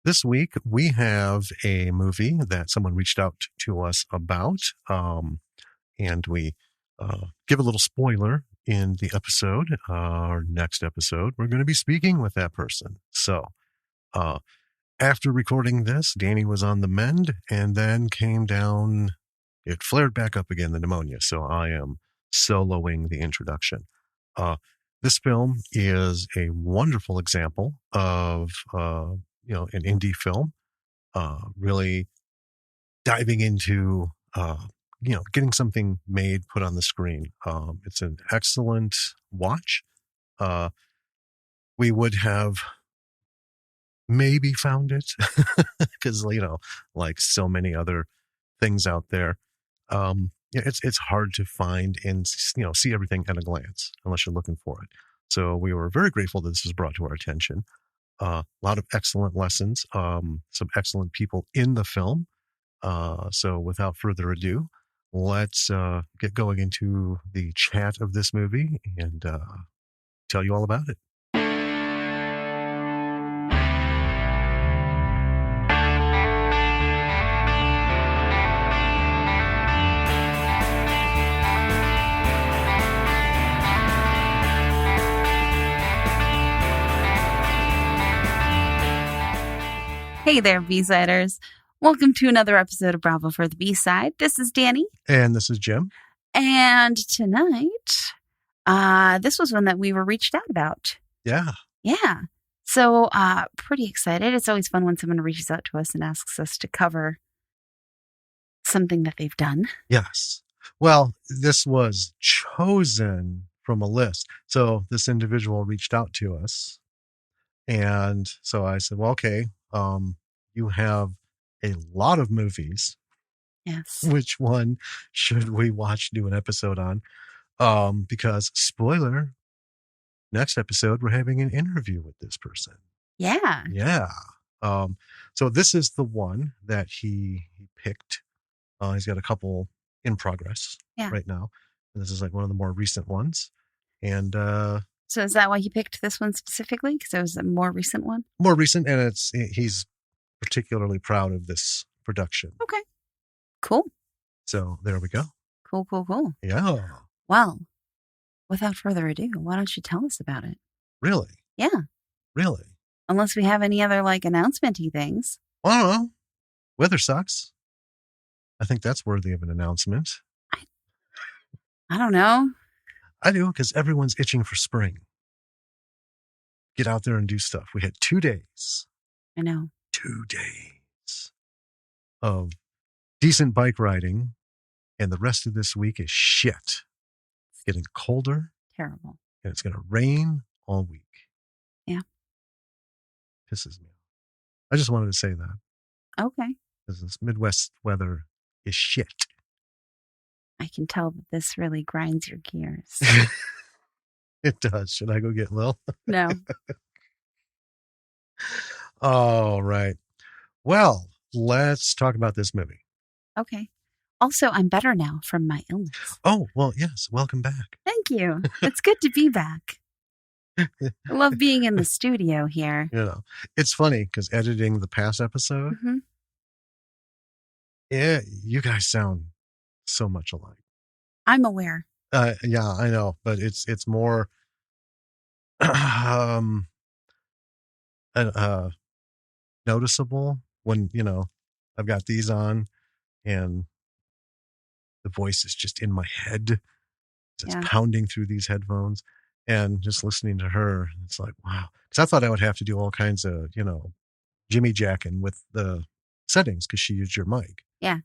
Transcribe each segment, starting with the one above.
This week, we have a movie that someone reached out to us about, and we give a little spoiler in the episode. Our next episode, we're going to be speaking with that person. So after recording this, Danny was on the mend and then came down. It flared back up again, the pneumonia. So I am soloing the introduction. This film is a wonderful example of an indie film, really diving into getting something made, put on the screen. It's an excellent watch. We would have maybe found it because like so many other things out there, it's hard to find and see everything at a glance unless you're looking for it. So we were very grateful that this was brought to our attention. A lot of excellent lessons, some excellent people in the film. So without further ado, let's get going into the chat of this movie and tell you all about it. Hey there, B-Siders. Welcome to another episode of Bravo for the B-Side. This is Danny. And this is Jim. And tonight, this was one that we were reached out about. Yeah. Yeah. So, pretty excited. It's always fun when someone reaches out to us and asks us to cover something that they've done. Yes. Well, this was chosen from a list. So this individual reached out to us. And so I said, well, okay, you have a lot of movies. Yes. Which one should we do an episode on? Because spoiler, next episode, we're having an interview with this person. Yeah. Yeah. So this is the one that he picked. He's got a couple in progress right now. And this is like one of the more recent ones. And, so is that why he picked this one specifically? Because it was a more recent one? More recent, and he's particularly proud of this production. Okay. Cool. So there we go. Cool. Yeah. Well, without further ado, why don't you tell us about it? Really? Yeah. Really? Unless we have any other announcement-y things. Well, I don't know. Weather sucks. I think that's worthy of an announcement. I don't know. I do, because everyone's itching for spring. Get out there and do stuff. We had 2 days. I know. 2 days of decent bike riding, and the rest of this week is shit. It's getting colder. Terrible. And it's going to rain all week. Yeah. Pisses me off. I just wanted to say that. Okay. Because this Midwest weather is shit. I can tell that this really grinds your gears. It does. Should I go get Lil? No. All right. Well, let's talk about this movie. Okay. Also, I'm better now from my illness. Oh, well, yes. Welcome back. Thank you. It's good to be back. I love being in the studio here. It's funny because editing the past episode, yeah, you guys sound so much alike. I'm aware. Yeah, I know, but it's more noticeable when I've got these on and the voice is just in my head. It's pounding through these headphones, and just listening to her, it's like, wow. Because I thought I would have to do all kinds of jimmy jacking with the settings because she used your mic. Yeah.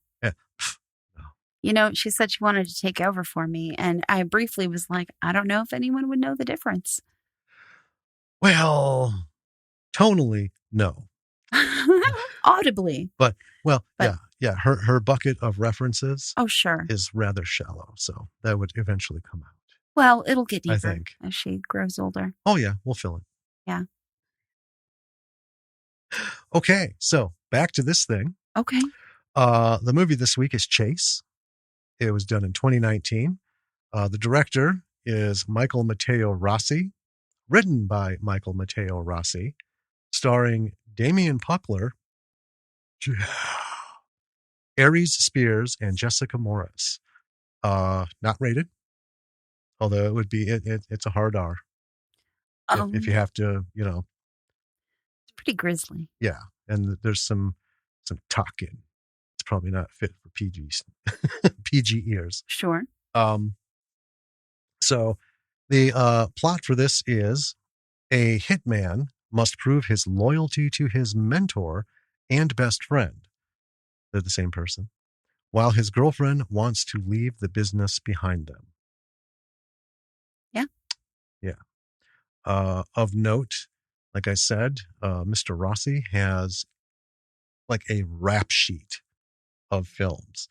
She said she wanted to take over for me. And I briefly was like, I don't know if anyone would know the difference. Well, tonally, no. Audibly. But yeah. Her bucket of references sure, is rather shallow. So that would eventually come out. Well, it'll get deeper, I think, as she grows older. Oh, yeah. We'll fill it. Yeah. Okay. So back to this thing. Okay. The movie this week is Chase. It was done in 2019. The director is Matteo Rossi, written by Matteo Rossi, starring Damien Puckler, Aries Spears, and Jessica Morris. Not rated, although it would be it's a hard R if you have to, it's pretty grisly. yeah. And there's some talking. It's probably not fit for PG ears. Sure. So the plot for this is a hitman must prove his loyalty to his mentor and best friend. They're the same person. While his girlfriend wants to leave the business behind them. Yeah. Yeah. Of note, like I said, Mr. Rossi has like a rap sheet of films.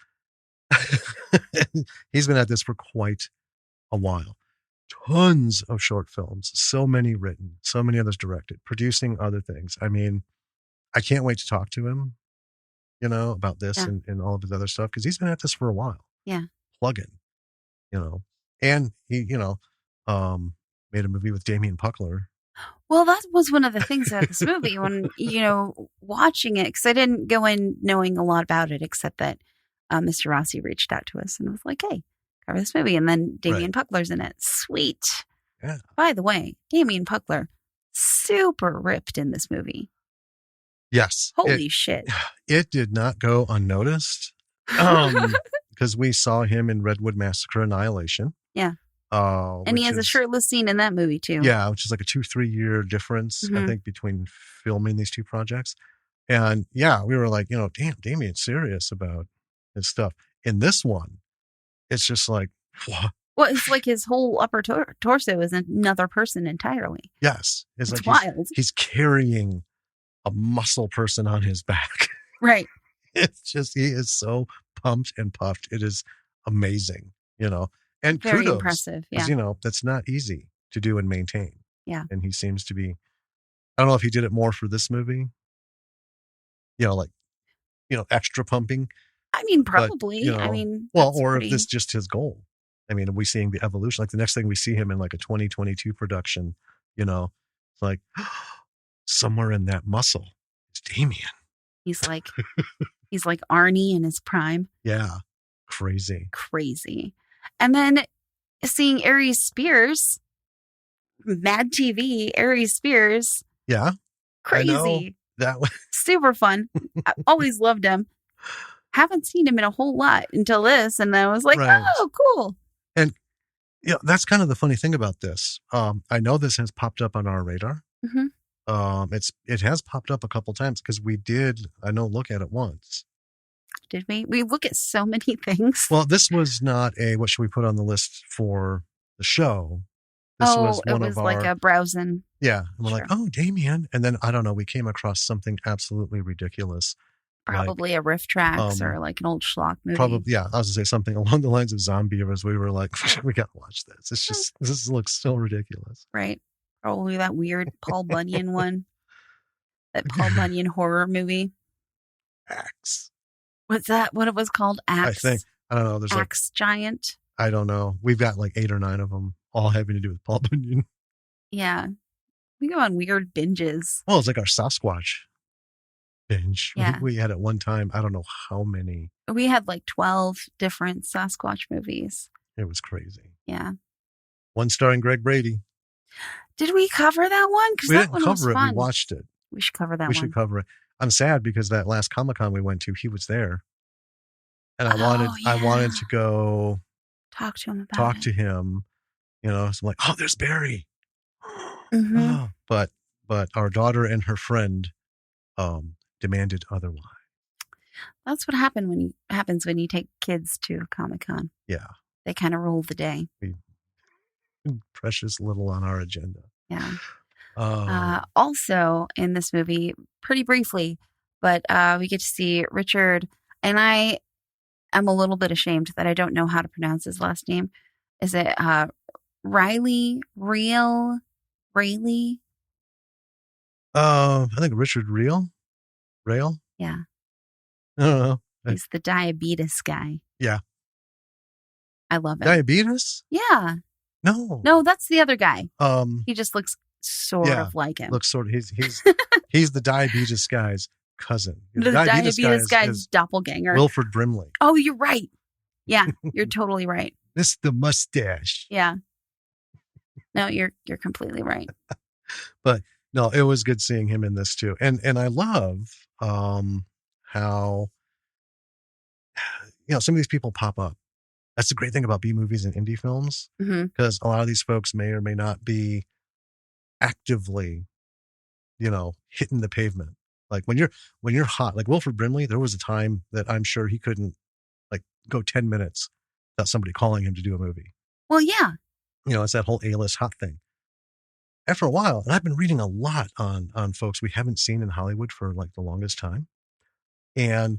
He's been at this for quite a while. Tons of short films, so many written, so many others directed, producing other things. I mean, I can't wait to talk to him, about this and all of his other stuff, because he's been at this for a while. Yeah. Plugging, and he, made a movie with Damien Puckler. Well, that was one of the things about this movie when, watching it, because I didn't go in knowing a lot about it, except that Mr. Rossi reached out to us and was like, hey, cover this movie. And then Damien Puckler's in it. Sweet. Yeah. By the way, Damien Puckler, super ripped in this movie. Yes. Holy shit. It did not go unnoticed because we saw him in Redwood Massacre Annihilation. Yeah. And he has a shirtless scene in that movie too. Yeah, which is like a 2-3 year difference, I think, between filming these two projects. And yeah, we were like, damn, Damien's serious about his stuff. In this one, it's just like, what? Well, it's like his whole upper torso is another person entirely. Yes. It's like wild. He's carrying a muscle person on his back. Right. It's just, he is so pumped and puffed. It is amazing, And very kudos, impressive. Yeah. That's not easy to do and maintain. Yeah. And he seems to be, I don't know if he did it more for this movie, extra pumping. I mean, probably. But, or if this is just his goal. I mean, are we seeing the evolution? Like the next thing we see him in like a 2022 production, it's like somewhere in that muscle, it's Damien. He's like Arnie in his prime. Yeah. Crazy. And then seeing Aries Spears, Mad TV, Aries Spears. Yeah. Crazy. That was super fun. I always loved him. Haven't seen him in a whole lot until this. And I was like, oh, cool. And that's kind of the funny thing about this. I know this has popped up on our radar. Mm-hmm. It has popped up a couple times because we did, look at it once. Did we? We look at so many things. Well, this was not what should we put on the list for the show? This was one of our, like a browsing. Yeah. And we're like, oh, Damien. And then, I don't know, we came across something absolutely ridiculous. Probably a riff tracks or like an old schlock movie. Probably, yeah. I was going to say something along the lines of Zombie, as we were like, we got to watch this. It's just, this looks so ridiculous. Right. Probably that weird Paul Bunyan one. That Paul Bunyan horror movie. Axe. What's that? What it was called? Axe? I don't know. There's Axe Giant. I don't know. We've got like 8 or 9 of them, all having to do with Paul Bunyan. Yeah. We go on weird binges. Well, it's like our Sasquatch binge. Yeah. We had at one time, I don't know how many. We had like 12 different Sasquatch movies. It was crazy. Yeah. One starring Greg Brady. Did we cover that one? We didn't cover it. We watched it. We should cover that one. We should cover it. I'm sad because that last Comic-Con we went to, he was there. And I wanted to go talk to him about talk to him. So I'm like, oh, there's Barry. Mm-hmm. Oh, but our daughter and her friend demanded otherwise. That's what happens when you take kids to Comic-Con. Yeah. They kind of rule the day. Precious little on our agenda. Yeah. Also in this movie, pretty briefly, but we get to see Richard, and I am a little bit ashamed that I don't know how to pronounce his last name. Is it Riley? Rayleigh? I think Richard Rail? Yeah. I don't know. He's the diabetes guy. Yeah. I love him. Diabetes? Yeah. No, that's the other guy. He just looks sort of like him. Looks sort of. He's the diabetes guy's cousin. The diabetes guy guy's is doppelganger. Wilford Brimley. Oh, you're right. Yeah, you're totally right. This the mustache. Yeah. No, you're completely right. But no, it was good seeing him in this too. And I love how some of these people pop up. That's the great thing about B movies and indie films, because a lot of these folks may or may not be actively, hitting the pavement. Like when you're hot, like Wilford Brimley, there was a time that I'm sure he couldn't go 10 minutes without somebody calling him to do a movie. Well, yeah. It's that whole A-list hot thing. After a while, and I've been reading a lot on folks we haven't seen in Hollywood for like the longest time. And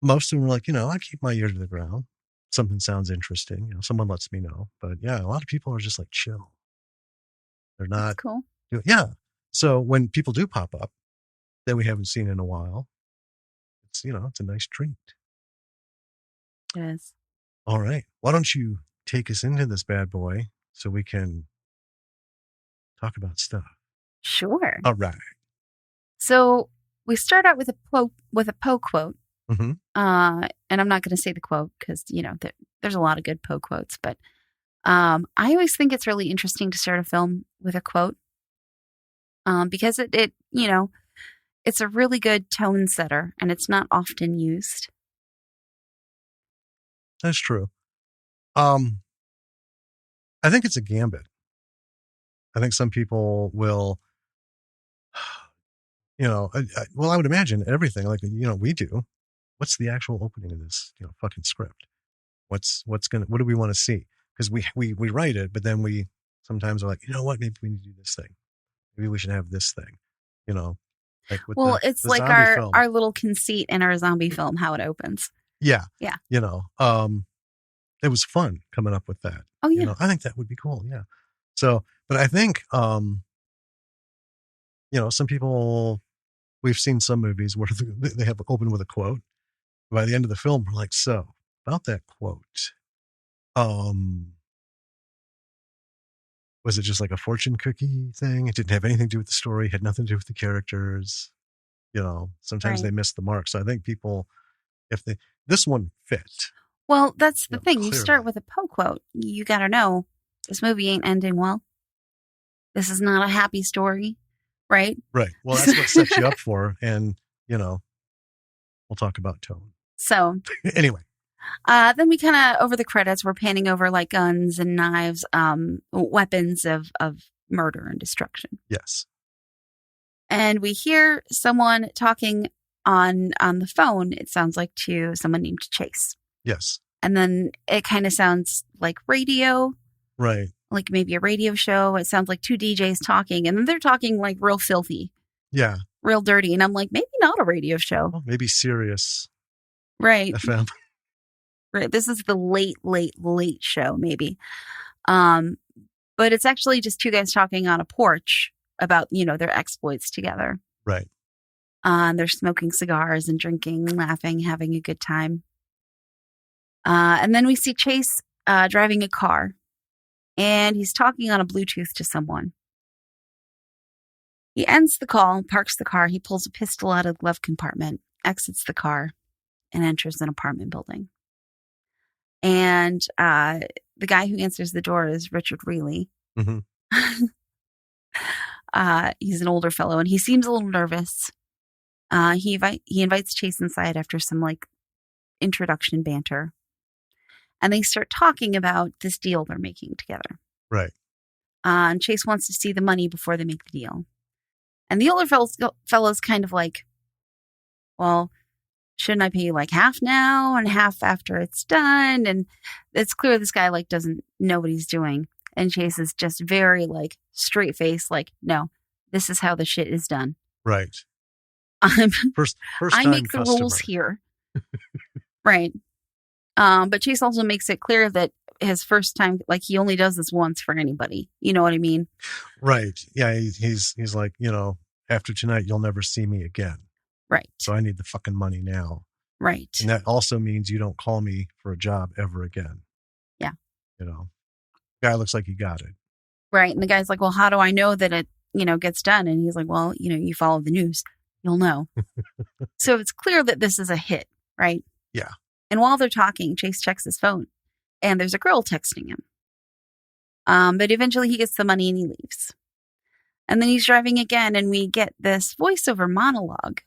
most of them were like, I keep my ear to the ground. Something sounds interesting. Someone lets me know. But yeah, a lot of people are just like chill. They're not. That's cool. Yeah. So when people do pop up that we haven't seen in a while, it's a nice treat. It is. All right. Why don't you take us into this bad boy so we can talk about stuff? Sure. All right. So we start out with a Poe quote. Mm-hmm. And I'm not going to say the quote because, there's a lot of good Poe quotes. But I always think it's really interesting to start a film with a quote because it it's a really good tone setter and it's not often used. That's true. I think it's a gambit. I think some people will, I would imagine everything like, we do. What's the actual opening of this, fucking script? What do we want to see? Because we write it, but then we sometimes are like, maybe we need to do this thing. Maybe we should have this thing, like with it's the like film. our little conceit in our zombie film, how it opens. Yeah. Yeah. It was fun coming up with that. Oh yeah. I think that would be cool. Yeah. So, but I think, some people, we've seen some movies where they have opened with a quote. By the end of the film, we're like, so about that quote, was it just like a fortune cookie thing? It didn't have anything to do with the story, had nothing to do with the characters. Sometimes they miss the mark. So I think people, this one fit. Well, that's the thing. Clearly. You start with a Poe quote. You got to know this movie ain't ending well. This is not a happy story, right? Right. Well, that's what sets you up for. And, we'll talk about tone. So anyway. Then we kind of, over the credits, we're panning over like guns and knives, weapons of murder and destruction. Yes. And we hear someone talking on the phone, it sounds like to someone named Chase. Yes. And then it kind of sounds like radio. Right. Like maybe a radio show. It sounds like two DJs talking. And then they're talking like real filthy. Yeah. Real dirty. And I'm like, maybe not a radio show. Well, maybe Sirius. Right. FM. Right. This is the late show, maybe. But it's actually just two guys talking on a porch about, their exploits together. Right. And they're smoking cigars and drinking, laughing, having a good time. And then we see Chase driving a car. And he's talking on a Bluetooth to someone. He ends the call, parks the car. He pulls a pistol out of the glove compartment, exits the car, and enters an apartment building. And the guy who answers the door is Richard Reilly. Mm-hmm. He's an older fellow, and he seems a little nervous. He invites Chase inside after some introduction banter. And they start talking about this deal they're making together. Right. And Chase wants to see the money before they make the deal. And the older fellow's kind of like, well, shouldn't I pay you half now and half after it's done? And it's clear this guy doesn't know what he's doing. And Chase is just very straight face, no, this is how the shit is done. Right. First I make the customer. rules here. Right. But Chase also makes it clear that his first time, he only does this once for anybody. You know what I mean? Right. Yeah. He's like, after tonight, you'll never see me again. Right. So I need the fucking money now. Right. And that also means you don't call me for a job ever again. Yeah. Guy looks like he got it. Right. And the guy's like, well, how do I know that gets done and he's like, well, you follow the news, you'll know. So it's clear that this is a hit, right? Yeah. And while they're talking, Chase checks his phone and there's a girl texting him. But eventually he gets the money and he leaves. And then he's driving again and we get this voiceover monologue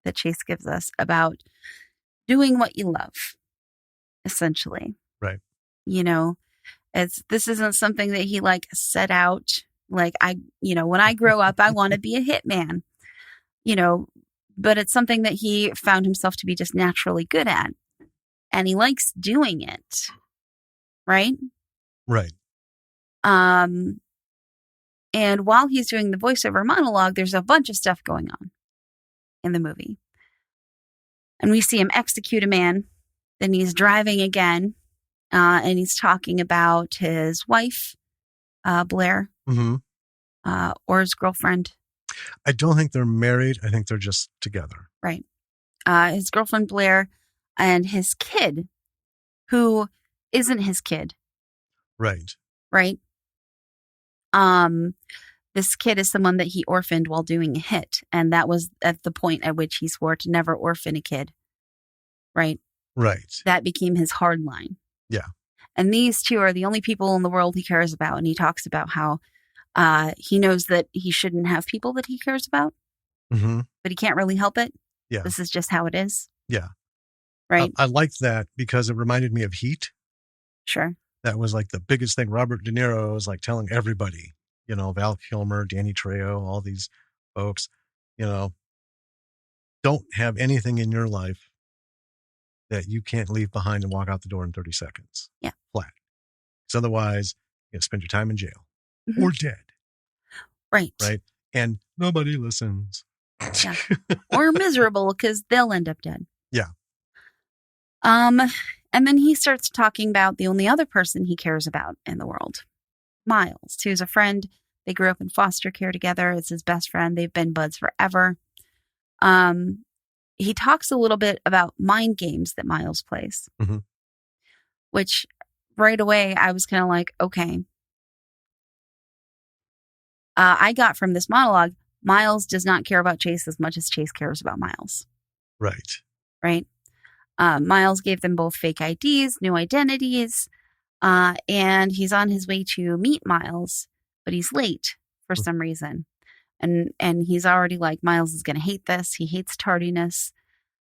that Chase gives us about doing what you love, essentially. Right. This isn't something that he set out. When I grow up, I want to be a hitman, but it's something that he found himself to be just naturally good at. And he likes doing it. Right? Right. And while he's doing the voiceover monologue, there's a bunch of stuff going on in the movie. And we see him execute a man. Then he's driving again. And he's talking about his wife, Blair, or his girlfriend. I don't think they're married. I think they're just together. Right. His girlfriend, Blair, and his kid, who isn't his kid. Right. Right. This kid is someone that he orphaned while doing a hit. And that was at the point at which he swore to never orphan a kid. Right. Right. That became his hard line. Yeah. And these two are the only people in the world he cares about. And he talks about how he knows that he shouldn't have people that he cares about, but he can't really help it. Yeah. This is just how it is. Yeah. Right. I liked that because it reminded me of Heat. Sure. That was the biggest thing. Robert De Niro was telling everybody, Val Kilmer, Danny Trejo, all these folks, don't have anything in your life that you can't leave behind and walk out the door in 30 seconds. Yeah. Flat. Because otherwise, you spend your time in jail or dead. Right. Right. And nobody listens. Yeah. Or miserable because they'll end up dead. Yeah. And then he starts talking about the only other person he cares about in the world, Miles, who's a friend. They grew up in foster care together. It's his best friend. They've been buds forever. He talks a little bit about mind games that Miles plays, which right away I was kind of like, okay. I got from this monologue, Miles does not care about Chase as much as Chase cares about Miles. Right. Right. Miles gave them both fake IDs, new identities, and he's on his way to meet Miles, but he's late for some reason. And he's already Miles is going to hate this. He hates tardiness.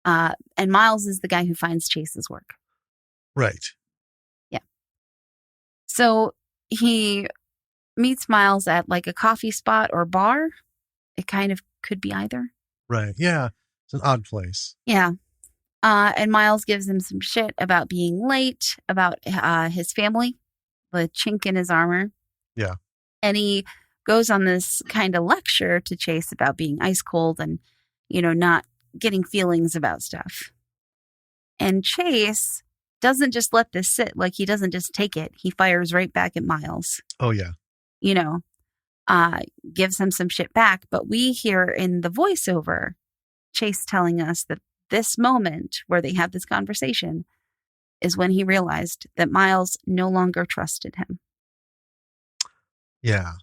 And Miles is the guy who finds Chase's work. Right. Yeah. So he meets Miles at a coffee spot or bar. It kind of could be either. Right. Yeah. It's an odd place. Yeah. And Miles gives him some shit about being late, about his family, the chink in his armor. Yeah. And he goes on this kind of lecture to Chase about being ice cold and, not getting feelings about stuff. And Chase doesn't just let this sit. He doesn't just take it. He fires right back at Miles. Oh, yeah. Gives him some shit back. But we hear in the voiceover, Chase telling us that this moment where they have this conversation is when he realized that Miles no longer trusted him. Yeah.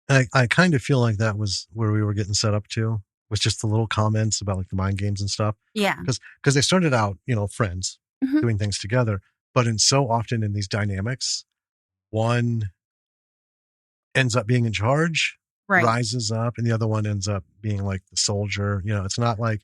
I kind of feel like that was where we were getting set up to, was just the little comments about the mind games and stuff. Yeah. Because they started out, friends doing things together, but so often in these dynamics, one ends up being in charge, rises up, and the other one ends up being the soldier. It's not right.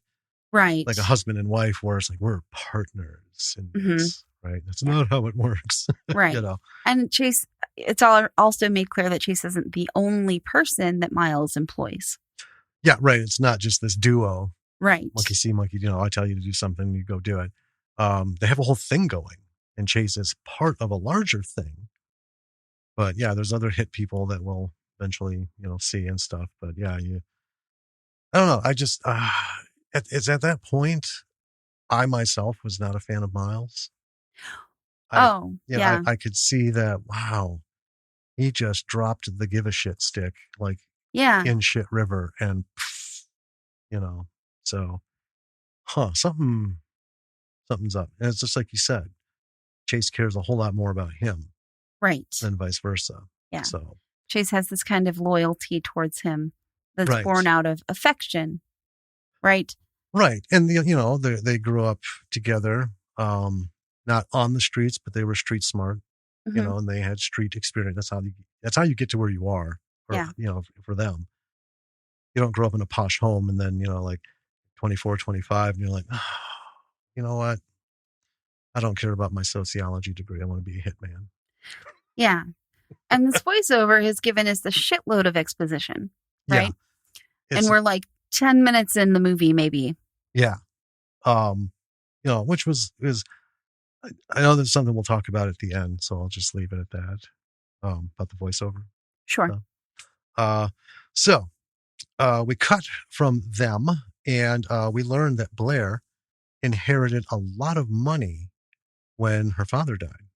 Like a husband and wife where it's we're partners in this, right? That's not how it works. Right. And Chase, it's also made clear that Chase isn't the only person that Miles employs. Yeah, right. It's not just this duo. Right. Monkey see, monkey do. I tell you to do something, you go do it. They have a whole thing going, and Chase is part of a larger thing. But yeah, there's other hit people that we'll eventually, see and stuff. But yeah, I don't know. I just, it's at that point, I myself was not a fan of Miles. I could see that, wow, he just dropped the give a shit stick, in shit river and, so, something's up. And it's just like you said, Chase cares a whole lot more about him. Right. Than vice versa. Yeah. So Chase has this kind of loyalty towards him that's Right. born out of affection, right? Right. And, they grew up together, not on the streets, but they were street smart, Mhm. and they had street experience. That's how you get to where you are, or, Yeah. for them. You don't grow up in a posh home and then, like 24, 25, and you're like, oh, you know what? I don't care about my sociology degree. I want to be a hitman. Yeah. And this voiceover has given us the shitload of exposition, right? Yeah. And we're like 10 minutes in the movie, maybe. Yeah. Which is, I know there's something we'll talk about at the end, so I'll just leave it at that, about the voiceover. Sure. So we cut from them, and we learned that Blair inherited a lot of money when her father died.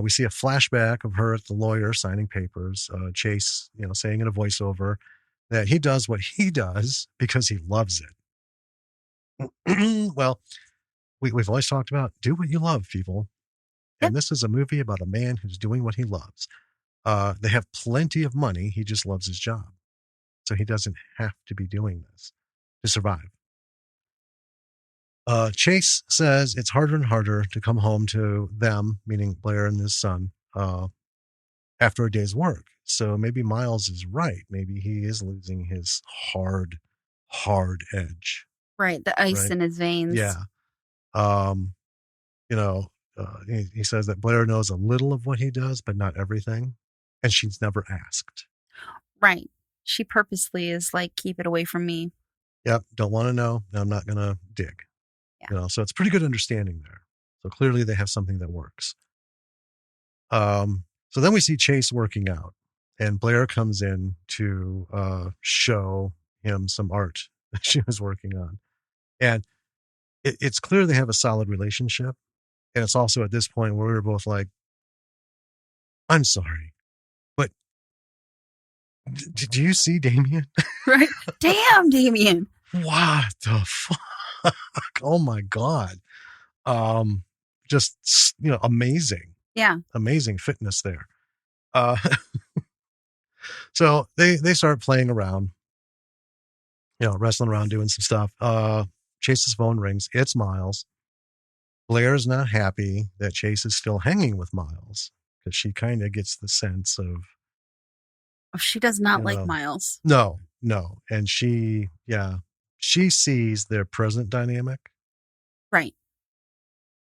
We see a flashback of her at the lawyer signing papers. Chase, saying in a voiceover that he does what he does because he loves it. Well, we've always talked about do what you love, people. And this is a movie about a man who's doing what he loves. They have plenty of money. He just loves his job. So he doesn't have to be doing this to survive. Chase says it's harder and harder to come home to them, meaning Blair and his son, after a day's work. So maybe Miles is right. Maybe he is losing his hard edge. Right. The ice in his veins. Yeah. He says that Blair knows a little of what he does, but not everything. And she's never asked. Right. She purposely is like, keep it away from me. Yep. Don't want to know. I'm not going to dig. Yeah. So it's pretty good understanding there. So clearly they have something that works. So then we see Chase working out, and Blair comes in to show him some art that she was working on. And it's clear they have a solid relationship. And it's also at this point where we were both like, I'm sorry, but did you see Damien? Right. Damn, Damien. What the fuck? Oh my God. Just, amazing. Yeah. Amazing fitness there. So they start playing around, wrestling around, doing some stuff. Chase's phone rings. It's Miles. Blair's not happy that Chase is still hanging with Miles because she kind of gets the sense of. Oh, she does not like Miles. No. And she sees their present dynamic. Right.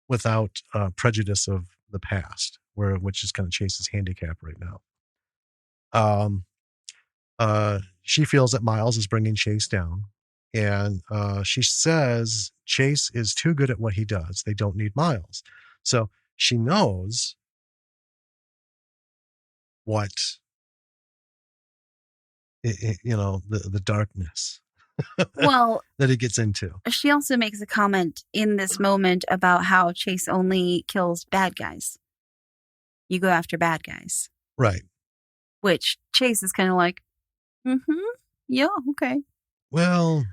Without prejudice of the past, which is kind of Chase's handicap right now. She feels that Miles is bringing Chase down, and she says Chase is too good at what he does. They don't need Miles. So she knows what, the darkness well that he gets into. She also makes a comment in this moment about how Chase only kills bad guys. You go after bad guys. Right. Which Chase is kind of like, yeah, okay. Well,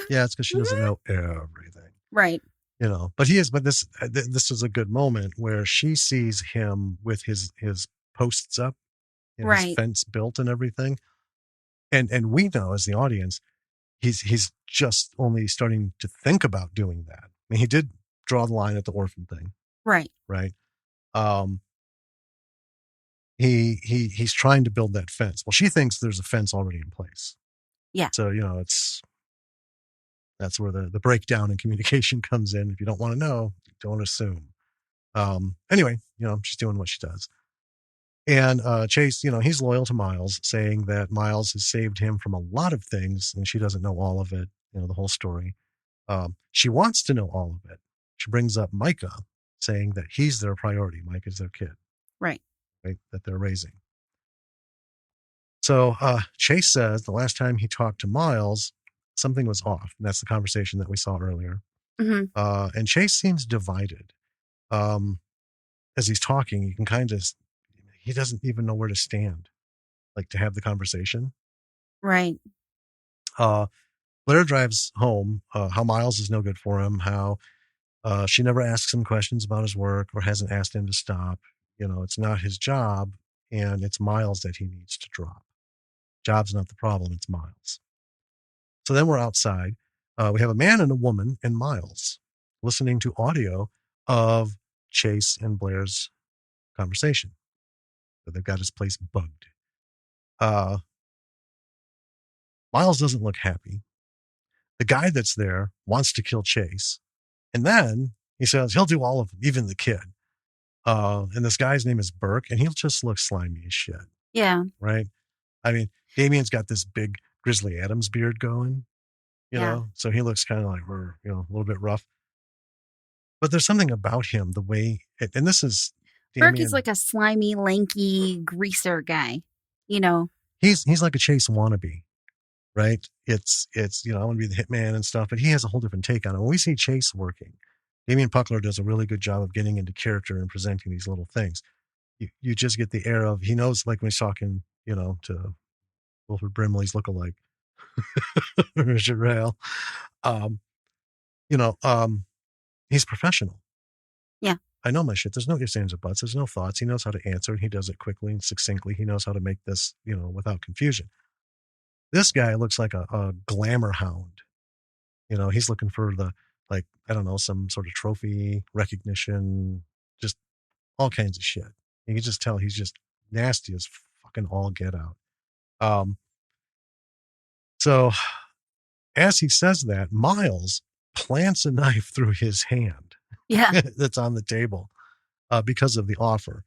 yeah, it's because she doesn't know everything. Right. But this is a good moment where she sees him with his posts up, right, his fence built and everything. And we know as the audience, he's just only starting to think about doing that. I mean, he did draw the line at the orphan thing. Right. Right. He's trying to build that fence. Well, she thinks there's a fence already in place. Yeah. So, that's where the breakdown in communication comes in. If you don't want to know, don't assume. Anyway, she's doing what she does. And Chase, he's loyal to Miles, saying that Miles has saved him from a lot of things, and she doesn't know all of it, the whole story. She wants to know all of it. She brings up Micah, saying that he's their priority. Micah's their kid. Right. That they're raising. So Chase says the last time he talked to Miles, something was off. And that's the conversation that we saw earlier. Mm-hmm. And Chase seems divided. As he's talking, you can kind of, he doesn't even know where to stand, like to have the conversation. Right. Blair drives home, how Miles is no good for him, how she never asks him questions about his work or hasn't asked him to stop. It's not his job. and it's Miles that he needs to drop. Job's not the problem, it's Miles. So then we're outside. We have a man and a woman and Miles listening to audio of Chase and Blair's conversation. So they've got his place bugged. Miles doesn't look happy. The guy that's there wants to kill Chase. And then he says he'll do all of them, even the kid. And this guy's name is Burke, and he'll just look slimy as shit. Yeah. Right? I mean, Damien's got this big Grizzly Adams beard going, you know, so he looks kind of like, you know, a little bit rough. But there's something about him, the way, and this is Damien. Burke is like a slimy, lanky greaser guy, you know. He's like a Chase wannabe, right? It's you know, I want to be the hitman and stuff, but he has a whole different take on it. When we see Chase working, Damien Puckler does a really good job of getting into character and presenting these little things. You just get the air of, he knows, like when he's talking, you know, to Wilford Brimley's lookalike, Richard Rail, you know, he's professional. Yeah. I know my shit. There's no ifs, ands, or buts. There's no thoughts. He knows how to answer, and he does it quickly and succinctly. He knows how to make this, you know, without confusion. This guy looks like a glamour hound. You know, he's looking for the, like, I don't know, some sort of trophy, recognition, just all kinds of shit. You can just tell he's just nasty as fucking all get out. So as he says that, Miles plants a knife through his hand. Yeah. That's on the table because of the offer.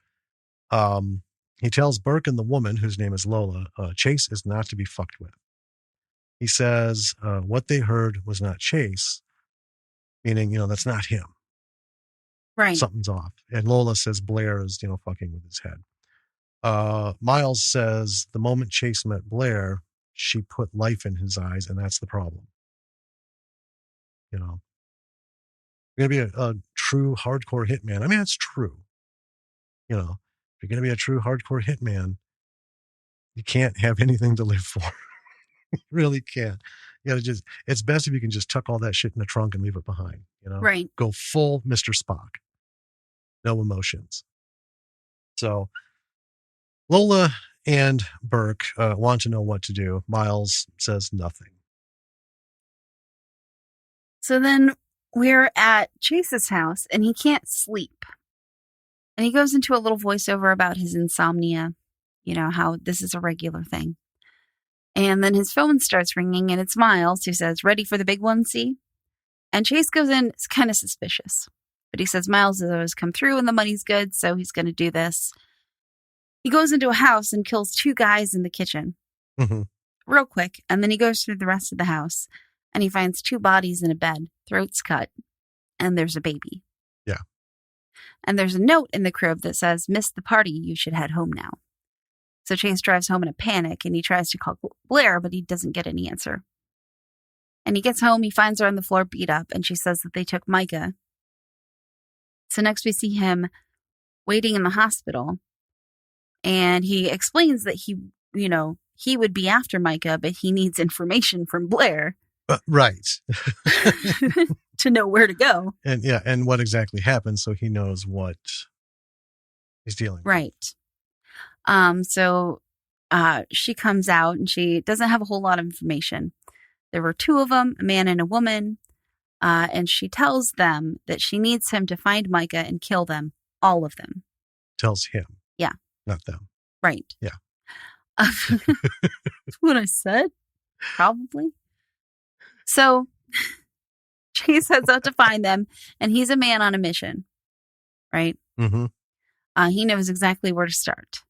He tells Burke and the woman, whose name is Lola, Chase is not to be fucked with. He says what they heard was not Chase, meaning, you know, that's not him. Right. Something's off. And Lola says Blair is, you know, fucking with his head. Miles says the moment Chase met Blair, she put life in his eyes, and that's the problem. You know, you're going to be a true hardcore hitman. I mean, it's true. You know, if you're going to be a true hardcore hitman, you can't have anything to live for. You really can't. You got to just, it's best if you can just tuck all that shit in the trunk and leave it behind, you know? Right. Go full Mr. Spock. No emotions. So Lola and Burke want to know what to do. Miles says nothing. So then we're at Chase's house, and he can't sleep. And he goes into a little voiceover about his insomnia, you know, how this is a regular thing. And then his phone starts ringing, and it's Miles, who says, "Ready for the big one, see?" And Chase goes in, it's kind of suspicious. But he says Miles has always come through and the money's good, so he's going to do this. He goes into a house and kills 2 guys in the kitchen. Mm-hmm. Real quick. And then he goes through the rest of the house, and he finds 2 bodies in a bed, throats cut, and there's a baby. Yeah. And there's a note in the crib that says, "Missed the party, you should head home now." So Chase drives home in a panic, and he tries to call Blair, but he doesn't get any answer. And he gets home, he finds her on the floor beat up, and she says that they took Micah. So next we see him waiting in the hospital, and he explains that he, you know, he would be after Micah, but he needs information from Blair. Right. To know where to go. And yeah, and what exactly happened, so he knows what he's dealing with. Right. So she comes out, and she doesn't have a whole lot of information. There were 2 of them, a man and a woman. And she tells them that she needs him to find Micah and kill them, all of them. Tells him. Yeah. Not them. Right. Yeah. That's what I said. Probably. So Chase heads out to find them, and he's a man on a mission. Right? Mm-hmm. He knows exactly where to start.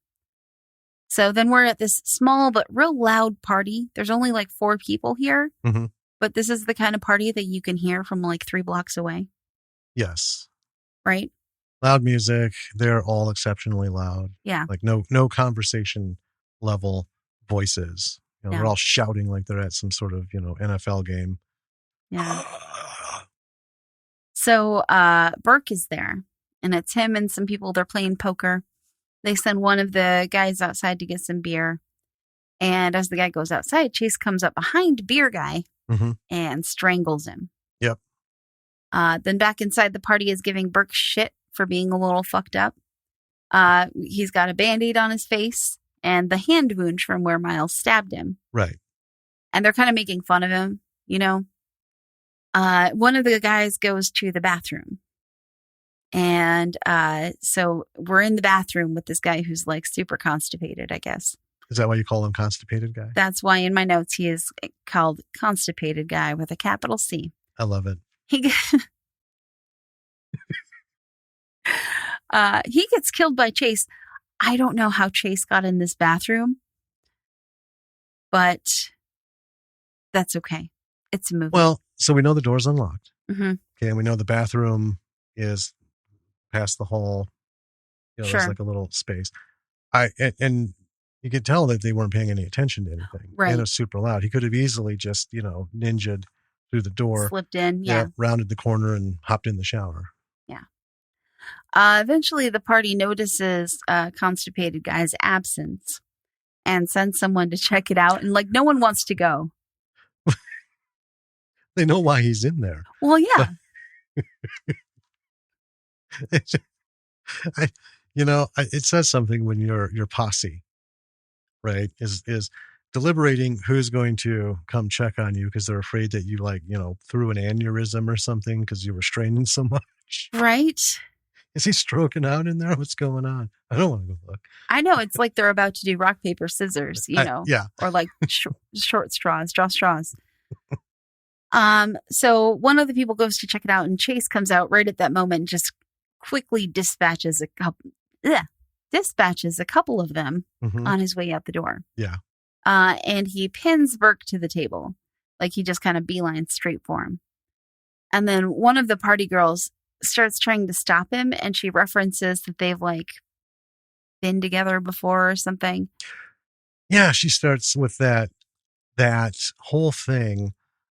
So then we're at this small but real loud party. There's only like 4 people here. Mm-hmm. But this is the kind of party that you can hear from like 3 blocks away. Yes. Right? Loud music. They're all exceptionally loud. Yeah. Like no conversation level voices. You know, No. They're all shouting like they're at some sort of, you know, NFL game. Yeah. So Burke is there, and it's him and some people. They're playing poker. They send one of the guys outside to get some beer. And as the guy goes outside, Chase comes up behind beer guy. Mm-hmm. And strangles him. Yep. Then back inside, the party is giving Burke shit for being a little fucked up. He's got a Band-Aid on his face and the hand wound from where Miles stabbed him. Right. And they're kind of making fun of him, you know. One of the guys goes to the bathroom. And so we're in the bathroom with this guy who's like super constipated, I guess. Is that why you call him constipated guy? That's why in my notes he is called constipated guy with a capital C. I love it. He gets killed by Chase. I don't know how Chase got in this bathroom, but that's okay. It's a movie. Well, so we know the door's unlocked. Mm-hmm. Okay, and we know the bathroom is past the hall. You know, Sure. There's like a little space. And you could tell that they weren't paying any attention to anything. Right. And it was super loud. He could have easily just, ninja'd through the door. Slipped in, yeah. Rounded the corner and hopped in the shower. Yeah. Eventually, the party notices constipated guy's absence and sends someone to check it out. And, like, no one wants to go. They know why he's in there. Well, yeah. It says something when your posse, right, is deliberating who's going to come check on you because they're afraid that you threw an aneurysm or something because you were straining so much. Right. Is he stroking out in there? What's going on? I don't want to go look. I know. It's like they're about to do rock, paper, scissors, Yeah. Or like short straws, draw straws. So one of the people goes to check it out and Chase comes out right at that moment and just quickly dispatches a couple of them on his way out the door. Yeah. And he pins Burke to the table. Like he just kind of beelines straight for him. And then one of the party girls starts trying to stop him and she references that they've like been together before or something. Yeah, she starts with that whole thing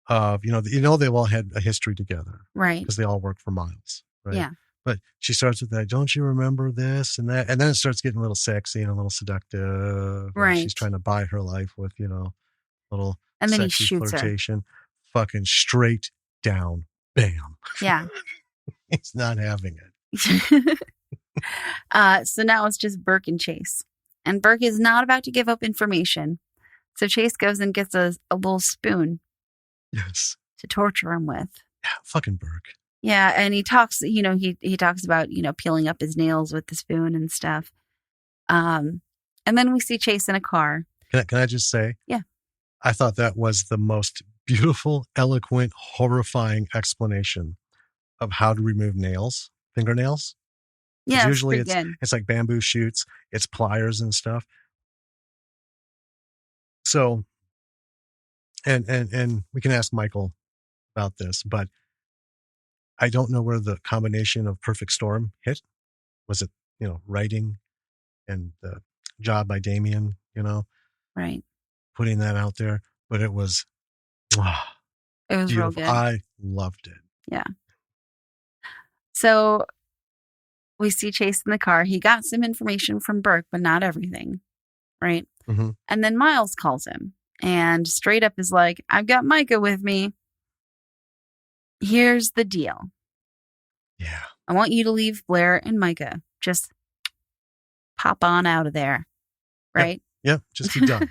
of, they've all had a history together. Right. Because they all work for Miles. Right. Yeah. But she starts with that, don't you remember this and that? And then it starts getting a little sexy and a little seductive. Right. She's trying to buy her life with, little and then sexy he shoots flirtation. Fucking straight down. Bam. Yeah. He's not having it. So now it's just Burke and Chase. And Burke is not about to give up information. So Chase goes and gets a little spoon. Yes. To torture him with. Yeah, fucking Burke. Yeah, and he talks, he talks about, peeling up his nails with the spoon and stuff. And then we see Chase in a car. Can I just say? Yeah. I thought that was the most beautiful, eloquent, horrifying explanation of how to remove fingernails. Yeah, usually it's like bamboo shoots, it's pliers and stuff. So, and we can ask Michael about this, but I don't know where the combination of Perfect Storm hit. Was it, writing and the job by Damien, right, putting that out there, but it was beautiful. Real good. I loved it. Yeah. So we see Chase in the car. He got some information from Burke, but not everything. Right. Mm-hmm. And then Miles calls him and straight up is like, I've got Micah with me. Here's the deal. Yeah. I want you to leave Blair and Micah. Just pop on out of there. Right. Yep. Just be done.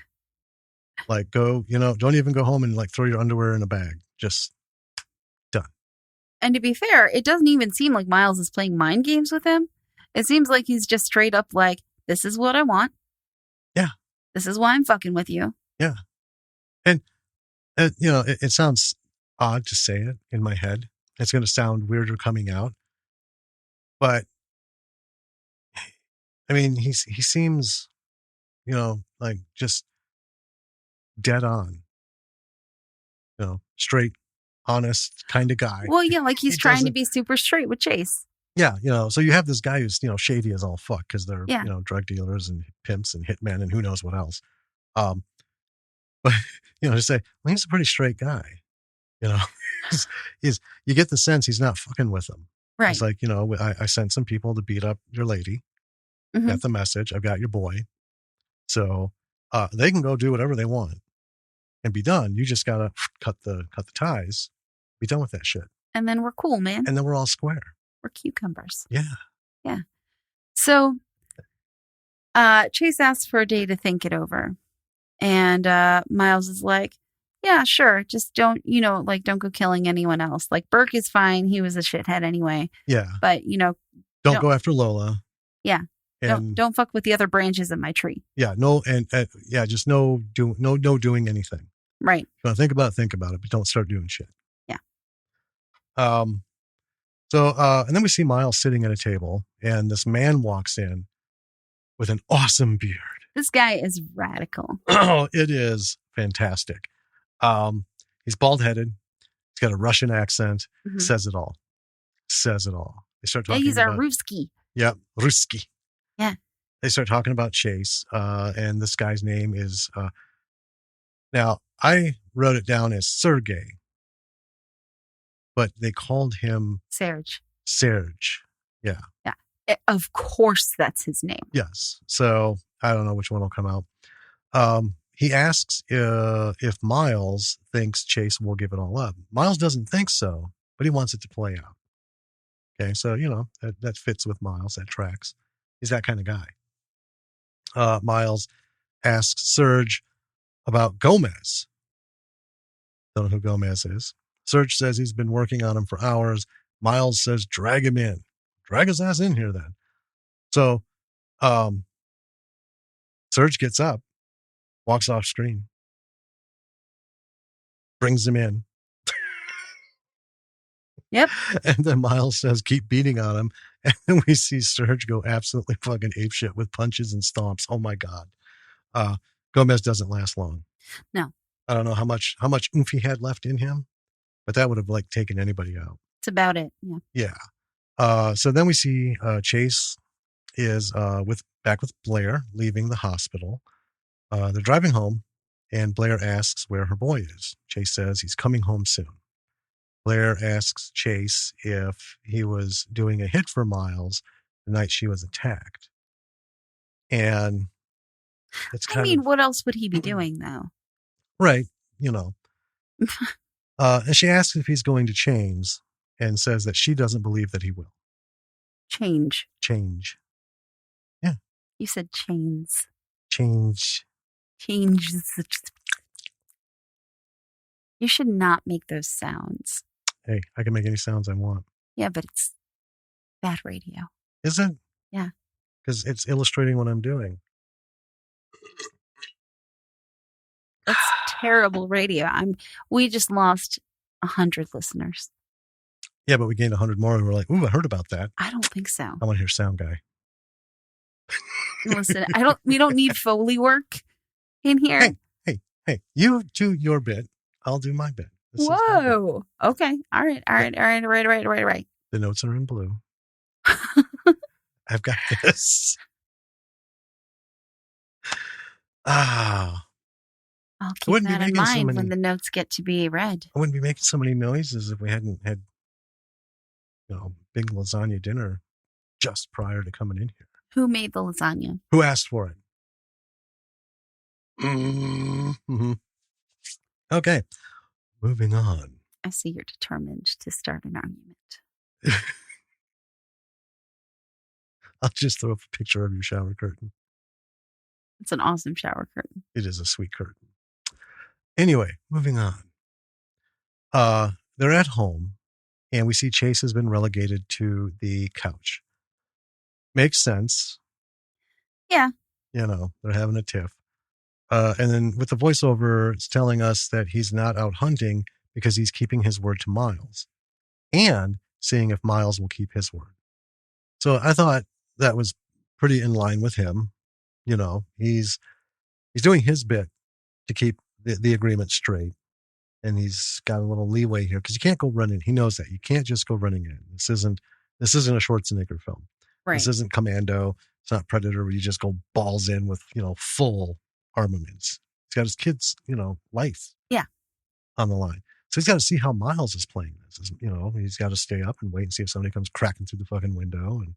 Like go, don't even go home and like throw your underwear in a bag. Just done. And to be fair, it doesn't even seem like Miles is playing mind games with him. It seems like he's just straight up like, this is what I want. Yeah. This is why I'm fucking with you. Yeah. And, it sounds odd to say it in my head. It's going to sound weirder coming out. But, I mean, he seems, like just dead on. Straight, honest kind of guy. Well, yeah, like he's trying to be super straight with Chase. Yeah, so you have this guy who's, shady as all fuck because they're, Yeah. Drug dealers and pimps and hitmen and who knows what else. But, to say, well, he's a pretty straight guy, he's you get the sense he's not fucking with them. Right. It's like, I sent some people to beat up your lady. Mm-hmm. Got the message. I've got your boy. So they can go do whatever they want and be done. You just got to cut the ties, be done with that shit. And then we're cool, man. And then we're all square. We're cucumbers. Yeah. Yeah. So Chase asks for a day to think it over. And Miles is like, yeah, sure. Just don't, don't go killing anyone else. Like, Burke is fine. He was a shithead anyway. Yeah. But, don't go after Lola. Yeah. And don't fuck with the other branches of my tree. Yeah. No. And just no doing anything. Right. If you want to think about it, but don't start doing shit. Yeah. So, and then we see Miles sitting at a table, and this man walks in with an awesome beard. This guy is radical. Oh, it is fantastic. He's bald-headed. He's got a Russian accent. Mm-hmm. Says it all. They start talking. He's our Ruski. Yep, Ruski. Yeah. They start talking about Chase, and this guy's name is. Now, I wrote it down as Sergey, but they called him Serge. Yeah. Yeah. Of course, that's his name. Yes. So I don't know which one will come out. He asks if Miles thinks Chase will give it all up. Miles doesn't think so, but he wants it to play out. Okay, so, that fits with Miles. That tracks. He's that kind of guy. Miles asks Serge about Gomez. Don't know who Gomez is. Serge says he's been working on him for hours. Miles says, drag him in. Drag his ass in here then. So, Serge gets up, walks off screen, brings him in. Yep. And then Miles says, keep beating on him. And then we see Serge go absolutely fucking apeshit with punches and stomps. Oh my God. Gomez doesn't last long. No. I don't know how much oomph he had left in him, but that would have taken anybody out. It's about it. Yeah. Yeah. So then we see Chase is back with Blair, leaving the hospital. They're driving home, and Blair asks where her boy is. Chase says he's coming home soon. Blair asks Chase if he was doing a hit for Miles the night she was attacked. And it's what else would he be doing, though? Right. And she asks if he's going to change and says that she doesn't believe that he will. Change. Yeah. You said chains. Change. You should not make those sounds. Hey, I can make any sounds I want. Yeah, but it's bad radio. Is it? Yeah. Because it's illustrating what I'm doing. That's terrible radio. We just lost 100 listeners. Yeah, but we gained 100 more who were like, ooh, I heard about that. I don't think so. I want to hear sound guy. Listen, we don't need Foley work in here. Hey, you do your bit. I'll do my bit. Whoa. Okay. All right. Right. The notes are in blue. I've got this. I'll keep that in mind when the notes get to be read. I wouldn't be making so many noises if we hadn't had, big lasagna dinner just prior to coming in here. Who made the lasagna? Who asked for it? Mm-hmm. Okay. Moving on. I see you're determined to start an argument. I'll just throw up a picture of your shower curtain. It's an awesome shower curtain. It is a sweet curtain. Anyway, moving on. They're at home, and we see Chase has been relegated to the couch. Makes sense. Yeah. They're having a tiff. And then with the voiceover, it's telling us that he's not out hunting because he's keeping his word to Miles and seeing if Miles will keep his word. So I thought that was pretty in line with him. He's doing his bit to keep the agreement straight. And he's got a little leeway here because you can't go running. He knows that you can't just go running in. This isn't a Schwarzenegger film. Right. This isn't Commando. It's not Predator where you just go balls in with, full armaments. He's got his kid's, life on the line. So he's got to see how Miles is playing this. He's got to stay up and wait and see if somebody comes cracking through the fucking window and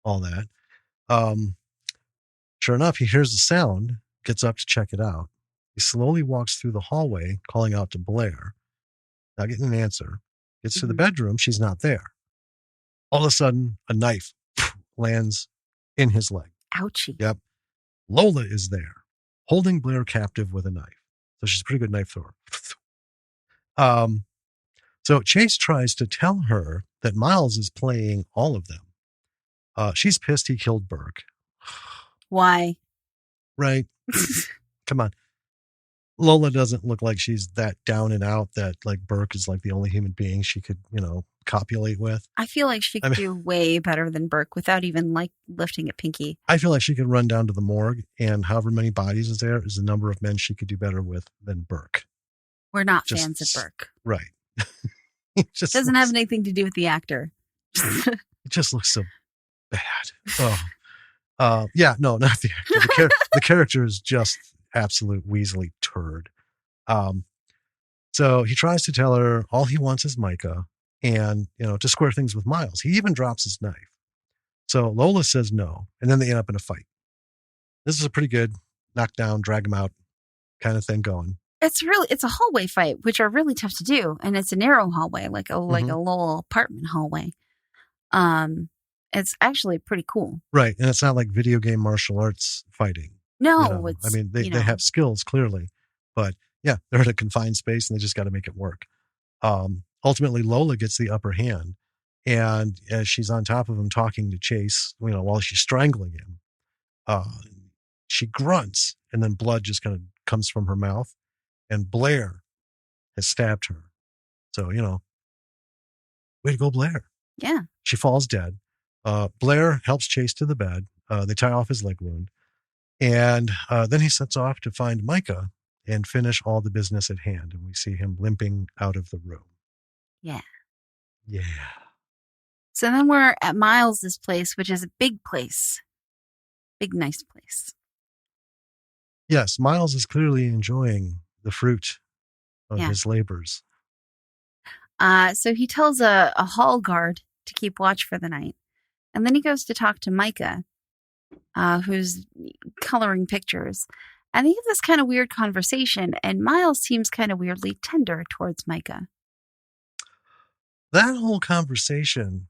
all that. Sure enough, he hears the sound, gets up to check it out. He slowly walks through the hallway, calling out to Blair. Not getting an answer. Gets to the bedroom. She's not there. All of a sudden, a knife lands in his leg. Ouchie. Yep. Lola is there, holding Blair captive with a knife. So she's a pretty good knife thrower. So Chase tries to tell her that Miles is playing all of them. She's pissed he killed Burke. Why? Right? Come on. Lola doesn't look like she's that down and out that like Burke is like the only human being she could, copulate with. I feel like she could do way better than Burke without even like lifting a pinky. I feel like she could run down to the morgue and however many bodies is there is the number of men she could do better with than Burke. We're not fans of Burke. Right. It just doesn't have anything to do with the actor. It just looks so bad. Yeah, no, not the actor. The character is just absolute Weasley turd. So he tries to tell her all he wants is Micah and, to square things with Miles. He even drops his knife. So Lola says no, and then they end up in a fight. This is a pretty good knockdown, drag him out kind of thing going. It's a hallway fight, which are really tough to do. And it's a narrow hallway, like a little apartment hallway. It's actually pretty cool. Right. And it's not like video game martial arts fighting. No, they have skills clearly, but yeah, they're in a confined space and they just got to make it work. Ultimately Lola gets the upper hand, and as she's on top of him talking to Chase, while she's strangling him, she grunts and then blood just kind of comes from her mouth, and Blair has stabbed her. So, way to go, Blair. Yeah. She falls dead. Blair helps Chase to the bed. They tie off his leg wound. And then he sets off to find Micah and finish all the business at hand. And we see him limping out of the room. Yeah. Yeah. So then we're at Miles's place, which is a big place. Big, nice place. Yes, Miles is clearly enjoying the fruit of his labors. So he tells a hall guard to keep watch for the night. And then he goes to talk to Micah, who's coloring pictures. And they have this kind of weird conversation, and Miles seems kind of weirdly tender towards Micah. That whole conversation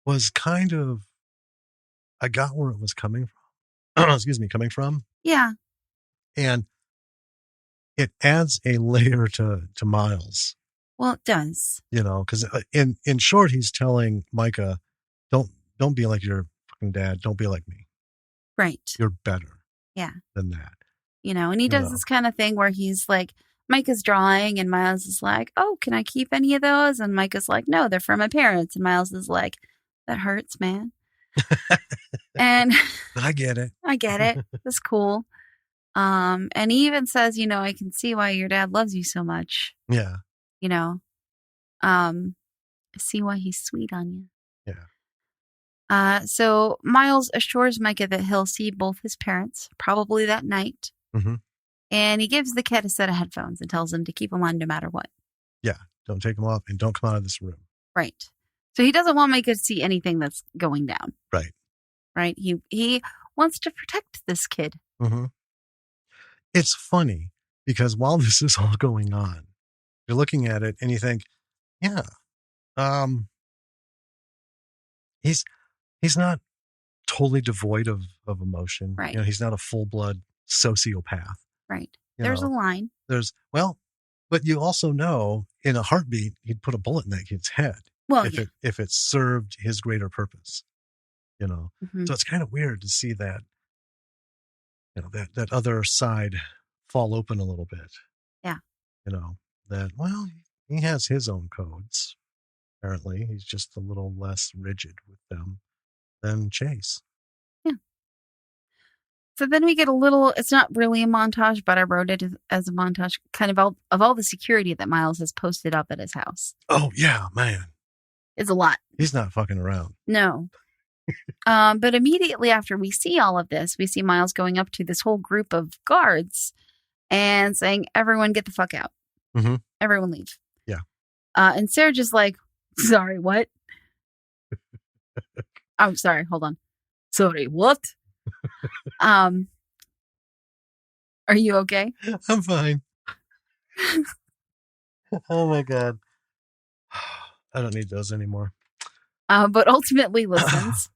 was kind of, I got where it was coming from. Coming from. Yeah. And it adds a layer to Miles. Well, it does. Because in short, he's telling Micah, don't be like your fucking dad. Don't be like me. Right. You're better. Yeah. Than that. And he does this kind of thing where he's like, Micah's drawing, and Miles is like, oh, can I keep any of those? And Micah's like, no, they're for my parents. And Miles is like, that hurts, man. And I get it. I get it. That's cool. And he even says, I can see why your dad loves you so much. Yeah. I see why he's sweet on you. Yeah. So Miles assures Micah that he'll see both his parents, probably that night. Mm-hmm. And he gives the kid a set of headphones and tells him to keep them on no matter what. Yeah. Don't take them off and don't come out of this room. Right. So he doesn't want Micah to see anything that's going down. Right. Right. He wants to protect this kid. Mm-hmm. It's funny because while this is all going on, you're looking at it and you think, yeah, he's not totally devoid of emotion. Right. He's not a full-blood sociopath. Right. There's a line. But you also know in a heartbeat, he'd put a bullet in that kid's head. Well, if it served his greater purpose, Mm-hmm. So it's kind of weird to see that, that other side fall open a little bit. Yeah. He has his own codes. Apparently, he's just a little less rigid with them than Chase. Yeah. So then we get it's not really a montage, but I wrote it as a montage kind of all the security that Miles has posted up at his house. Oh, yeah, man. It's a lot. He's not fucking around. No. But immediately after we see all of this, we see Miles going up to this whole group of guards and saying, everyone get the fuck out. Mm-hmm. Everyone leave. Yeah. And Sarah just like, sorry, what? Oh, sorry. Hold on. Sorry, what? Are you okay? I'm fine. Oh my God. I don't need those anymore. But ultimately listens.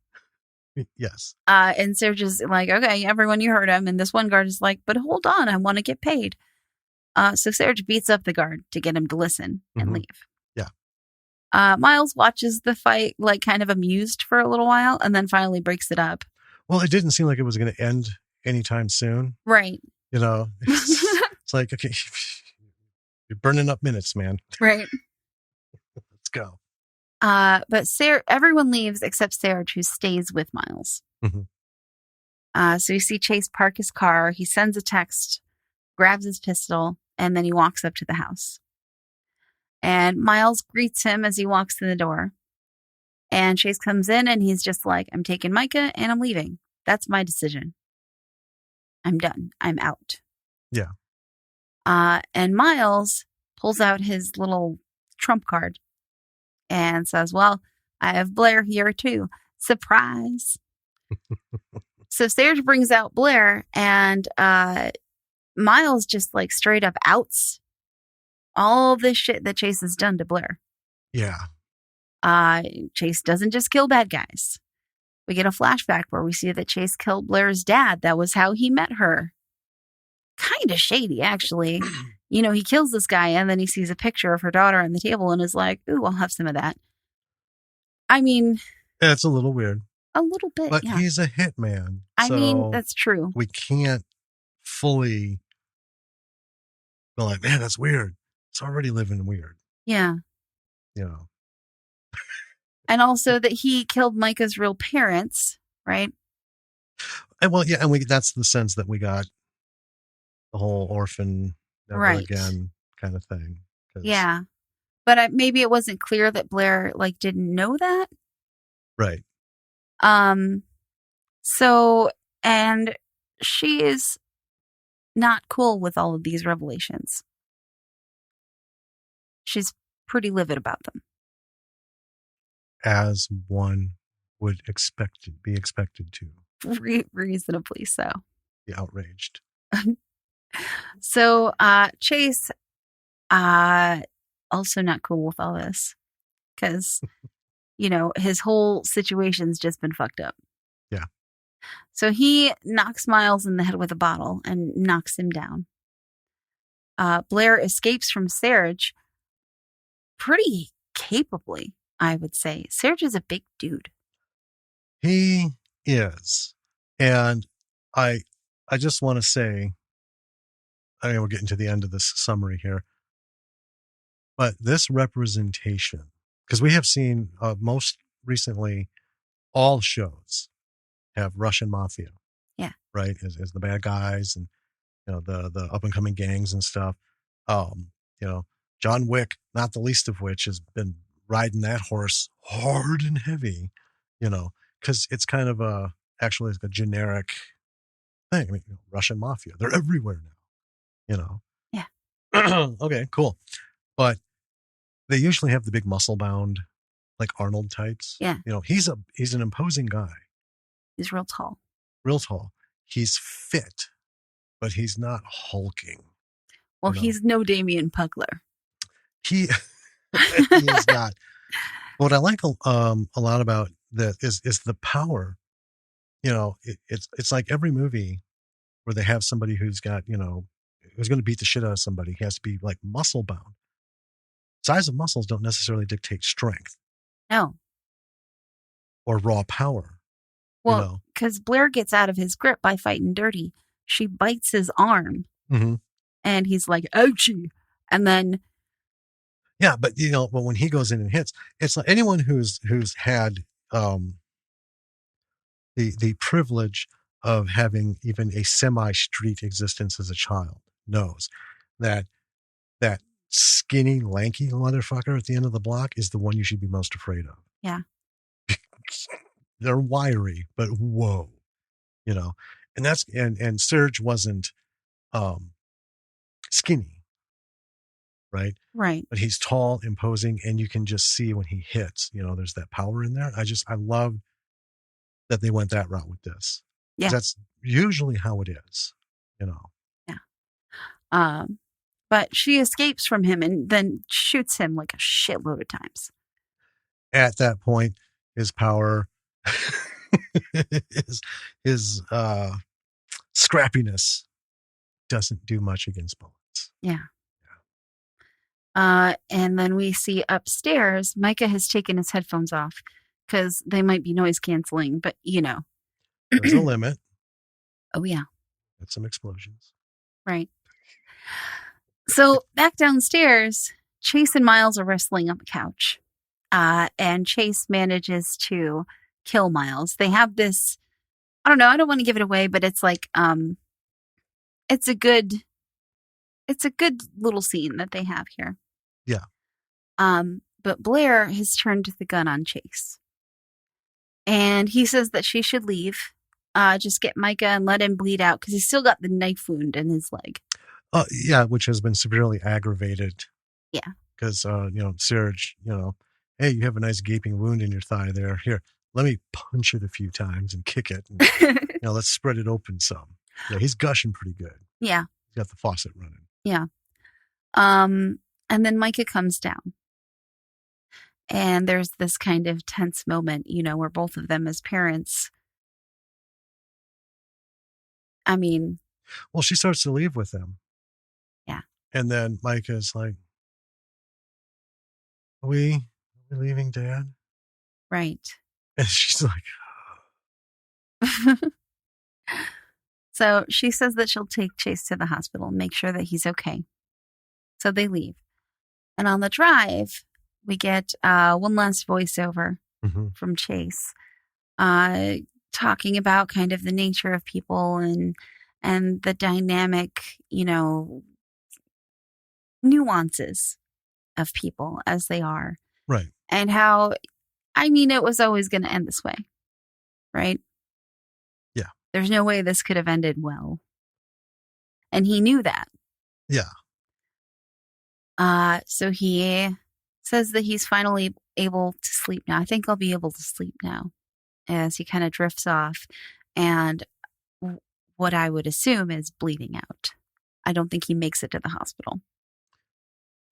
Yes. And Serge is like, okay, everyone, you heard him. And this one guard is like, but hold on, I want to get paid. So Serge beats up the guard to get him to listen and leave. Yeah. Miles watches the fight, like kind of amused for a little while, and then finally breaks it up. Well, it didn't seem like it was going to end anytime soon. Right. It's like, okay, you're burning up minutes, man. Right. Let's go. But everyone leaves except Serge, who stays with Miles. So you see Chase park his car. He sends a text, grabs his pistol, and then he walks up to the house. And Miles greets him as he walks in the door. And Chase comes in and he's just like, I'm taking Micah and I'm leaving. That's my decision. I'm done. I'm out. Yeah. And Miles pulls out his little trump card and says, well, I have Blair here too. Surprise. So Serge brings out Blair and Miles just like straight up outs all this shit that Chase has done to Blair. Yeah. Chase doesn't just kill bad guys. We get a flashback where we see that Chase killed Blair's dad. That was how he met her. Kind of shady, actually. He kills this guy and then he sees a picture of her daughter on the table and is like, ooh, I'll have some of that. I mean... Yeah, it's a little weird. A little bit, but yeah. He's a hitman. I mean, that's true. We can't fully be like, man, that's weird. It's already living weird. Yeah. And also that he killed Micah's real parents, right? And well, yeah, and that's the sense that we got the whole orphan never again kind of thing. Yeah. But maybe it wasn't clear that Blair didn't know that. Right. So, and she is not cool with all of these revelations. She's pretty livid about them. As one would be expected to. Reasonably so. Be outraged. So, Chase, also not cool with all this. Because, his whole situation's just been fucked up. Yeah. So he knocks Miles in the head with a bottle and knocks him down. Blair escapes from Serge pretty capably, I would say. Serge is a big dude. He is. And I just want to say, I mean, we're getting to the end of this summary here, but this representation, because we have seen most recently all shows have Russian mafia. Yeah. Right? As the bad guys and, the up and coming gangs and stuff. John Wick, not the least of which, has been riding that horse hard and heavy, because it's kind of actually a generic thing. I mean, Russian mafia, they're everywhere now, Yeah. Okay, cool. But they usually have the big muscle bound, like Arnold types. Yeah. He's an imposing guy. He's real tall. Real tall. He's fit, but he's not hulking. Well, he's no Damien Puckler. He is not. What I like a lot about that is the power. It's like every movie where they have somebody who's got, who's going to beat the shit out of somebody. He has to be like muscle bound. Size of muscles don't necessarily dictate strength. No. Or raw power. Well, because Blair gets out of his grip by fighting dirty. She bites his arm. Mm-hmm. And he's like, ouchie. And then. Yeah, but but when he goes in and hits, it's like anyone who's had the privilege of having even a semi-street existence as a child knows that skinny, lanky motherfucker at the end of the block is the one you should be most afraid of. Yeah. They're wiry, but whoa, and that's and Serge wasn't skinny, right? Right. But he's tall, imposing, and you can just see when he hits, there's that power in there. I love that they went that route with this. Yeah. That's usually how it is, Yeah. But she escapes from him and then shoots him like a shitload of times. At that point, his power his scrappiness doesn't do much against bullets. Yeah. And then we see upstairs, Micah has taken his headphones off because they might be noise canceling, but There's a limit. Oh, yeah. Got some explosions. Right. So back downstairs, Chase and Miles are wrestling on the couch. And Chase manages to kill Miles. They have this, I don't know, I don't want to give it away, but it's like, it's a good little scene that they have here. Yeah. But Blair has turned the gun on Chase. And he says that she should leave. Just get Micah and let him bleed out because he's still got the knife wound in his leg. Yeah, which has been severely aggravated. Yeah. Because, Serge, hey, you have a nice gaping wound in your thigh there. Here, let me punch it a few times and kick it. And, let's spread it open some. Yeah, he's gushing pretty good. Yeah. He's got the faucet running. Yeah. And then Micah comes down. And there's this kind of tense moment, where both of them as parents, well, she starts to leave with him. Yeah. And then Micah's like, are we leaving, Dad? Right. And she's like, So she says that she'll take Chase to the hospital and make sure that he's okay. So they leave. And on the drive, we get one last voiceover from Chase talking about kind of the nature of people and the dynamic, nuances of people as they are. Right. And how, it was always going to end this way. Right? Yeah. There's no way this could have ended well. And he knew that. Yeah. So he says that he's finally able to sleep now. I think I'll be able to sleep now, as he kind of drifts off. And what I would assume is bleeding out. I don't think he makes it to the hospital.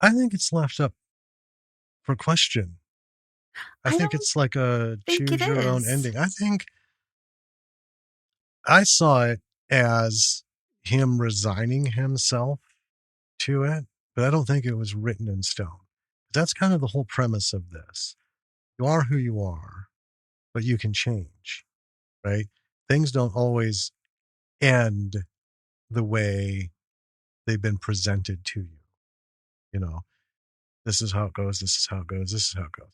I think it's left up for question. I think it's like a choose your own ending. I think I saw it as him resigning himself to it, but I don't think it was written in stone. That's kind of the whole premise of this. You are who you are, but you can change, right? Things don't always end the way they've been presented to you. This is how it goes. This is how it goes. This is how it goes.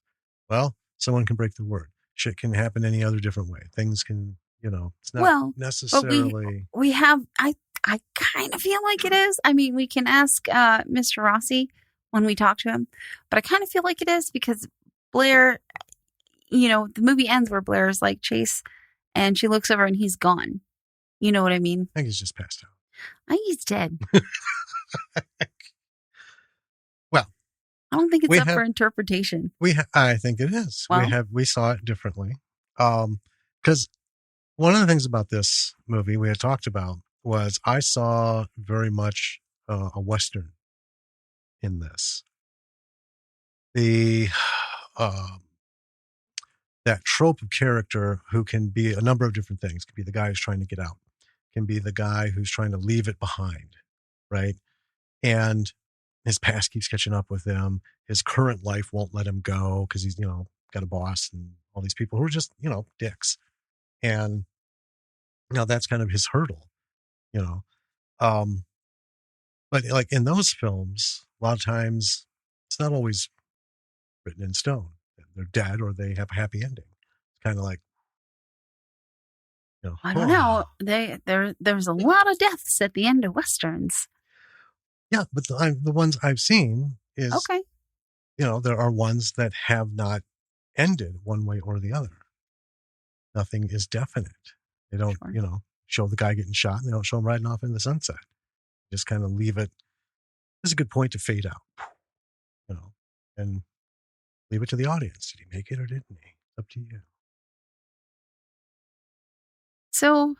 Well, someone can break the word. Shit can happen any other different way. Things can, it's not necessarily. We have, I kind of feel like it is. We can ask Mr. Rossi when we talk to him, but I kind of feel like it is because Blair, the movie ends where Blair is like Chase and she looks over and he's gone. You know what I mean? I think he's just passed out. I think he's dead. Well, I don't think it's up for interpretation. I think it is. Well, we saw it differently. Because one of the things about this movie we had talked about was I saw very much a Western in this. The that trope of character who can be a number of different things. Can be the guy who's trying to get out. Can be the guy who's trying to leave it behind, right? And his past keeps catching up with him. His current life won't let him go because he's, got a boss and all these people who are just, dicks. And that's kind of his hurdle, But like in those films, a lot of times it's not always written in stone. They're dead or they have a happy ending. It's kind of like, I don't know. There's a lot of deaths at the end of Westerns. Yeah, but the ones I've seen is, okay. There are ones that have not ended one way or the other. Nothing is definite. They don't, show the guy getting shot and they don't show him riding off in the sunset. Just kind of leave it. This is a good point to fade out, and leave it to the audience. Did he make it or didn't he? It's up to you. So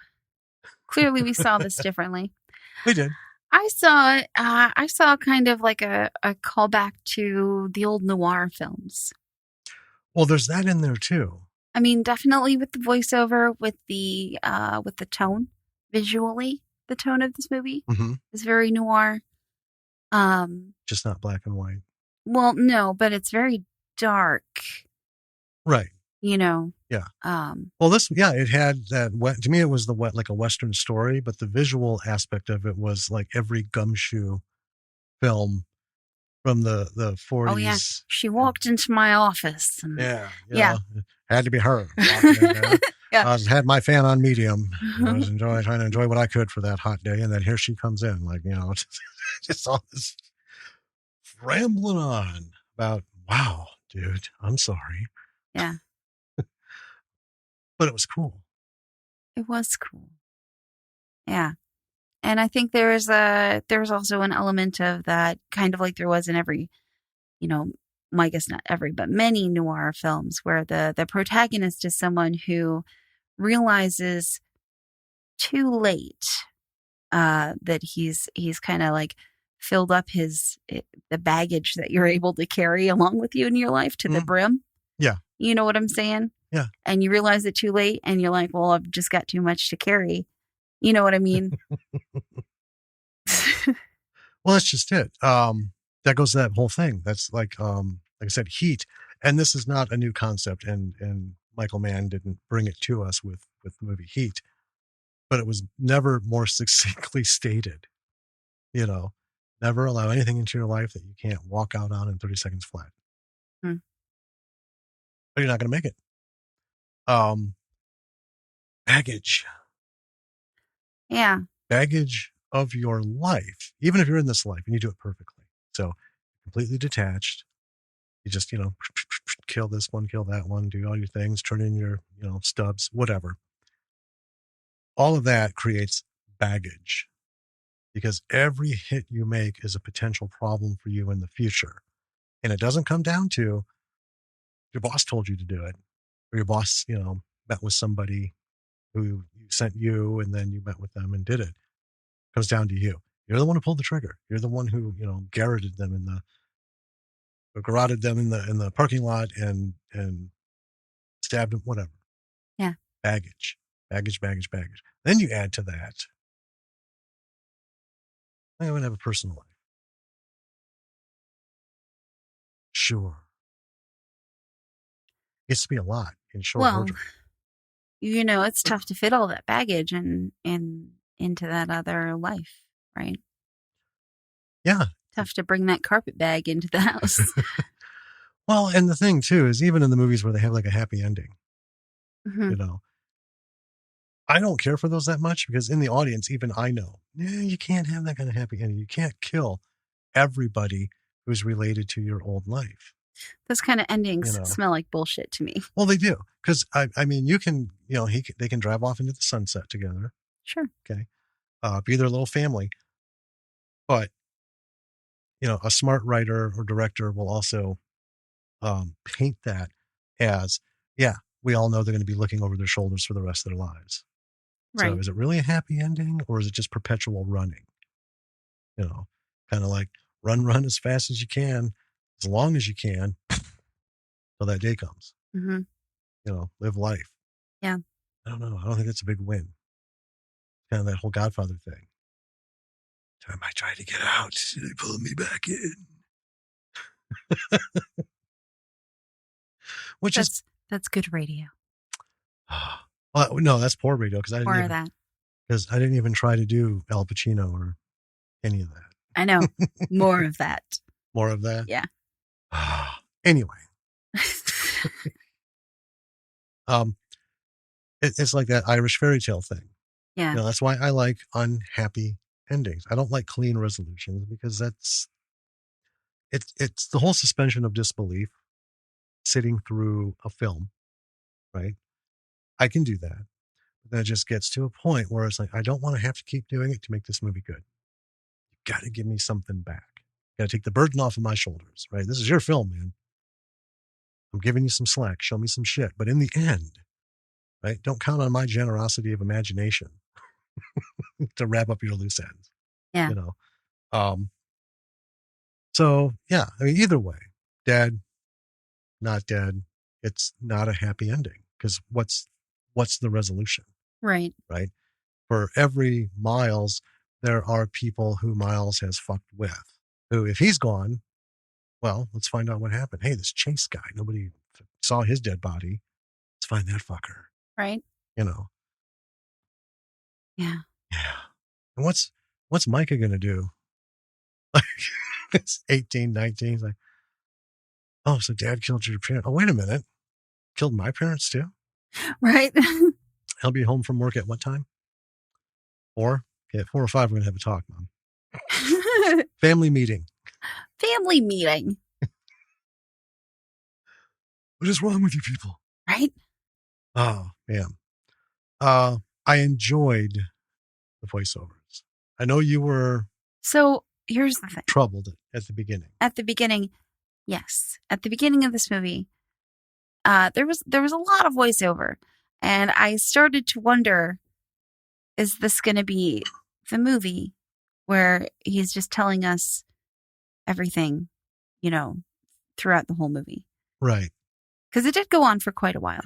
clearly we saw this differently. We did. I saw kind of like a callback to the old noir films. Well, there's that in there too. I mean, definitely with the voiceover, with the tone, visually, the tone of this movie Mm-hmm. is very noir. Just not black and white. Well, no, but it's very dark, Right. you know. Yeah. Um, Well, it had that to me, it was like a Western story, but the visual aspect of it was like every gumshoe film from the oh yeah, 40s. she walked into my office, and Yeah. yeah, Had to be her walking in there. yeah. I had my fan on medium. I was trying to enjoy what I could for that hot day. And then here she comes in, like, just all this rambling on about, wow, dude, I'm sorry. Yeah, But it was cool. it was cool. Yeah. And I think there's also an element of that, kind of like there was in every, you know, well, I guess not every, but many noir films where the protagonist is someone who realizes too late that he's kind of like filled up the baggage that you're able to carry along with you in your life to the brim. Yeah. You know what I'm saying? Yeah. And you realize it too late, and you're like, well, I've just got too much to carry. You know what I mean? Well, that's just it. That goes to that whole thing. That's like I said, heat. And this is not a new concept. And Michael Mann didn't bring it to us with the movie Heat, but it was never more succinctly stated. Never allow anything into your life that you can't walk out on in 30 seconds flat. Hmm. But you're not going to make it. Baggage. Yeah. Baggage of your life, even if you're in this life and you do it perfectly. So completely detached. You just, kill this one, kill that one, do all your things, turn in your, stubs, whatever. All of that creates baggage because every hit you make is a potential problem for you in the future. And it doesn't come down to your boss told you to do it or your boss, met with somebody who sent you and then you met with them and did it. It comes down to you. You're the one who pulled the trigger. You're the one who, garroted them or garroted them in the parking lot and stabbed them, whatever. Yeah. Baggage. Then you add to that, I would have a personal life. Sure. It gets to be a lot in short Well, order. it's tough to fit all that baggage into that other life, right? Yeah. Tough to bring that carpet bag into the house. Well, and the thing too is even in the movies where they have like a happy ending, Mm-hmm. I don't care for those that much because in the audience, even I know, you can't have that kind of happy ending. You can't kill everybody who's related to your old life. Those kind of endings smell like bullshit to me. Well, they do. Because, I mean, you can, they can drive off into the sunset together. Sure. Okay. Be their little family. But, a smart writer or director will also paint that as, we all know they're going to be looking over their shoulders for the rest of their lives. Right. So is it really a happy ending or is it just perpetual running? Kind of like run as fast as you can, as long as you can, till that day comes. Mm-hmm. Live life. Yeah. I don't know. I don't think it's a big win. Kind of that whole Godfather thing. Time I tried to get out, they pulled me back in. That's good radio. Well, no, that's poor radio because More of that. Because I didn't even try to do Al Pacino or any of that. I know. More of that. More of that? Yeah. Anyway. It's like that Irish fairy tale thing. Yeah. That's why I like unhappy endings. I don't like clean resolutions because it's the whole suspension of disbelief sitting through a film, right? I can do that. But then it just gets to a point where it's like, I don't want to have to keep doing it to make this movie good. You got to give me something back. You got to take the burden off of my shoulders, right? This is your film, man. I'm giving you some slack. Show me some shit. But in the end, right? Don't count on my generosity of imagination to wrap up your loose ends. Yeah. So I mean, either way, dead, not dead, it's not a happy ending because what's the resolution, Right. right? For every Miles, there are people who Miles has fucked with. Who, if he's gone, well, let's find out what happened. Hey, this Chase guy, nobody saw his dead body. Let's find that fucker. Right. You know. Yeah. Yeah. And what's Micah gonna do? Like, it's 18, 19. He's like, oh, so dad killed your parents. Oh, wait a minute. Killed my parents too? Right. He'll be home from work at what time? 4? Okay, at 4 or 5, we're gonna have a talk, Mom. Family meeting. Family meeting. What is wrong with you people? Right. Oh, man. I enjoyed the voiceovers. I know you were So here's the thing. troubled at the beginning. At the beginning, yes. At the beginning of this movie, there was a lot of voiceover, and I started to wonder, is this going to be the movie where he's just telling us everything, throughout the whole movie? Right. Because it did go on for quite a while.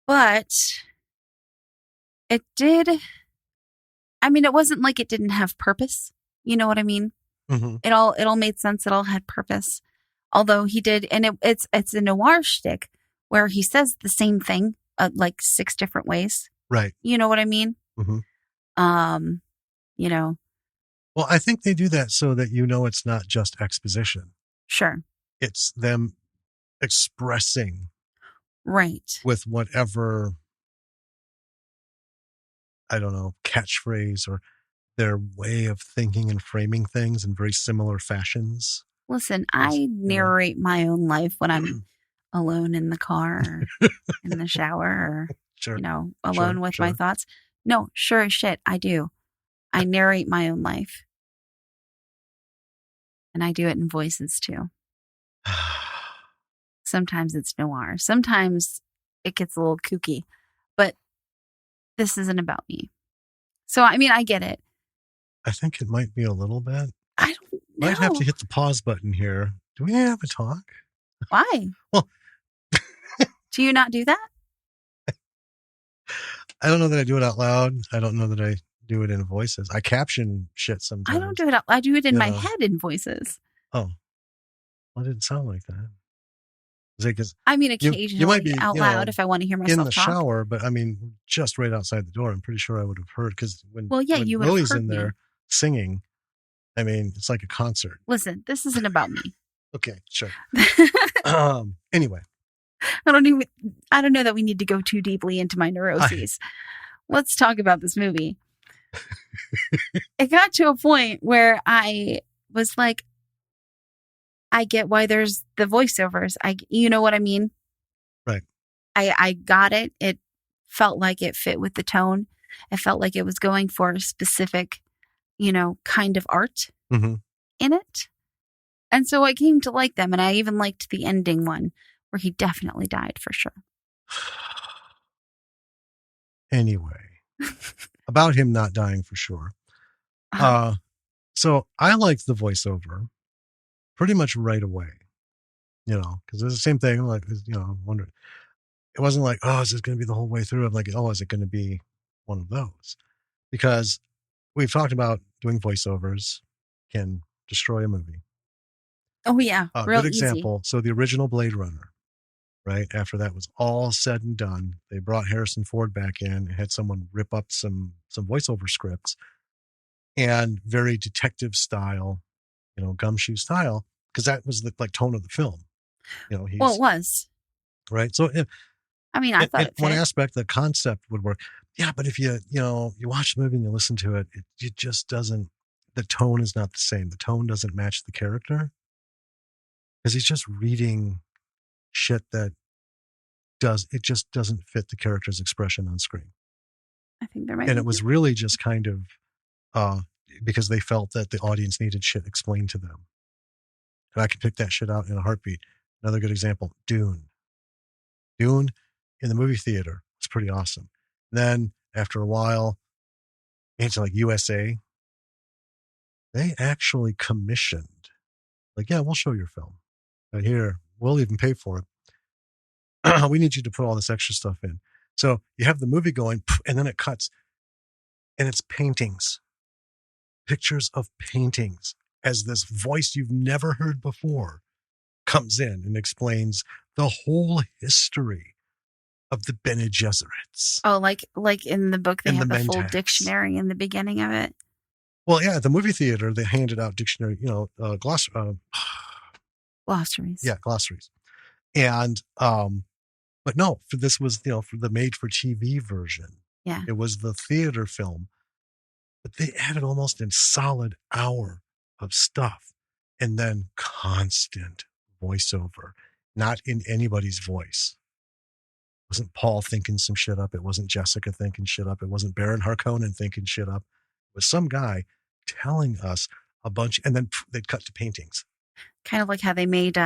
But it did. I mean, it wasn't like it didn't have purpose. You know what I mean? Mm-hmm. It all made sense. It all had purpose. Although he did, and it's a noir shtick where he says the same thing like 6 different ways. Right. You know what I mean? Mm-hmm. You know. Well, I think they do that so that it's not just exposition. Sure. It's them expressing Right. with whatever, I don't know, catchphrase or their way of thinking and framing things in very similar fashions. Listen, I narrate my own life when I'm alone in the car or in the shower or, Sure. alone with my thoughts. No, sure as shit, I do. I narrate my own life. And I do it in voices too. Sometimes it's noir. Sometimes it gets a little kooky. But this isn't about me. So, I mean, I get it. I think it might be a little bit. I don't know. Might have to hit the pause button here. Do we have a talk? Why? Well, do you not do that? I don't know that I do it out loud. I don't know that I do it in voices. I caption shit sometimes. I don't do it out. I do it in my head in voices. Oh, well, it didn't sound like that. I mean, occasionally you might be out loud if I want to hear myself in the talk. shower, but I mean, just right outside the door. I'm pretty sure I would have heard because when you would Willie's have heard in there singing, I mean, it's like a concert. Listen, this isn't about me. Okay, sure. Anyway, I don't know that we need to go too deeply into my neuroses. Let's talk about this movie. It got to a point where I was like, I get why there's the voiceovers. You know what I mean? Right. I got it. It felt like it fit with the tone. It felt like it was going for a specific, kind of art in it. And so I came to like them. And I even liked the ending one where he definitely died for sure. Anyway, about him not dying for sure. So I liked the voiceover pretty much right away, because it's the same thing. Like, I wondered, it wasn't like, oh, is this going to be the whole way through? I'm like, oh, is it going to be one of those? Because we've talked about doing voiceovers can destroy a movie. Oh, yeah. Real good example. Easy. So the original Blade Runner, right? After that was all said and done, they brought Harrison Ford back in and had someone rip up some voiceover scripts and very detective style, gumshoe style, because that was the tone of the film. Well, it was. Right. So I thought it fit. One aspect, the concept would work. Yeah, but if you watch the movie and you listen to it, it just doesn't, the tone is not the same. The tone doesn't match the character. Because he's just reading shit that just doesn't fit the character's expression on screen. I think there might be. And it was really just kind of because they felt that the audience needed shit explained to them. And I could pick that shit out in a heartbeat. Another good example, Dune. Dune in the movie theater was pretty awesome. Then after a while, into USA, they actually commissioned, we'll show your film. Right here, we'll even pay for it. we need you to put all this extra stuff in. So you have the movie going, and then it cuts, and it's paintings, pictures of paintings, as this voice you've never heard before comes in and explains the whole history of the Bene Gesserits. Oh, like in the book, they And have the the full Mentats. dictionary in the beginning of it. Well, yeah, at the movie theater, they handed out dictionary, Glossaries. yeah, glossaries. And, but no, for this was, for the made for TV version. Yeah. It was the theater film, but they added almost a solid hour of stuff and then constant voiceover, not in anybody's voice. It wasn't Paul thinking some shit up. It wasn't Jessica thinking shit up. It wasn't Baron Harkonnen thinking shit up. It was some guy telling us a bunch, and then they'd cut to paintings. Kind of like how they made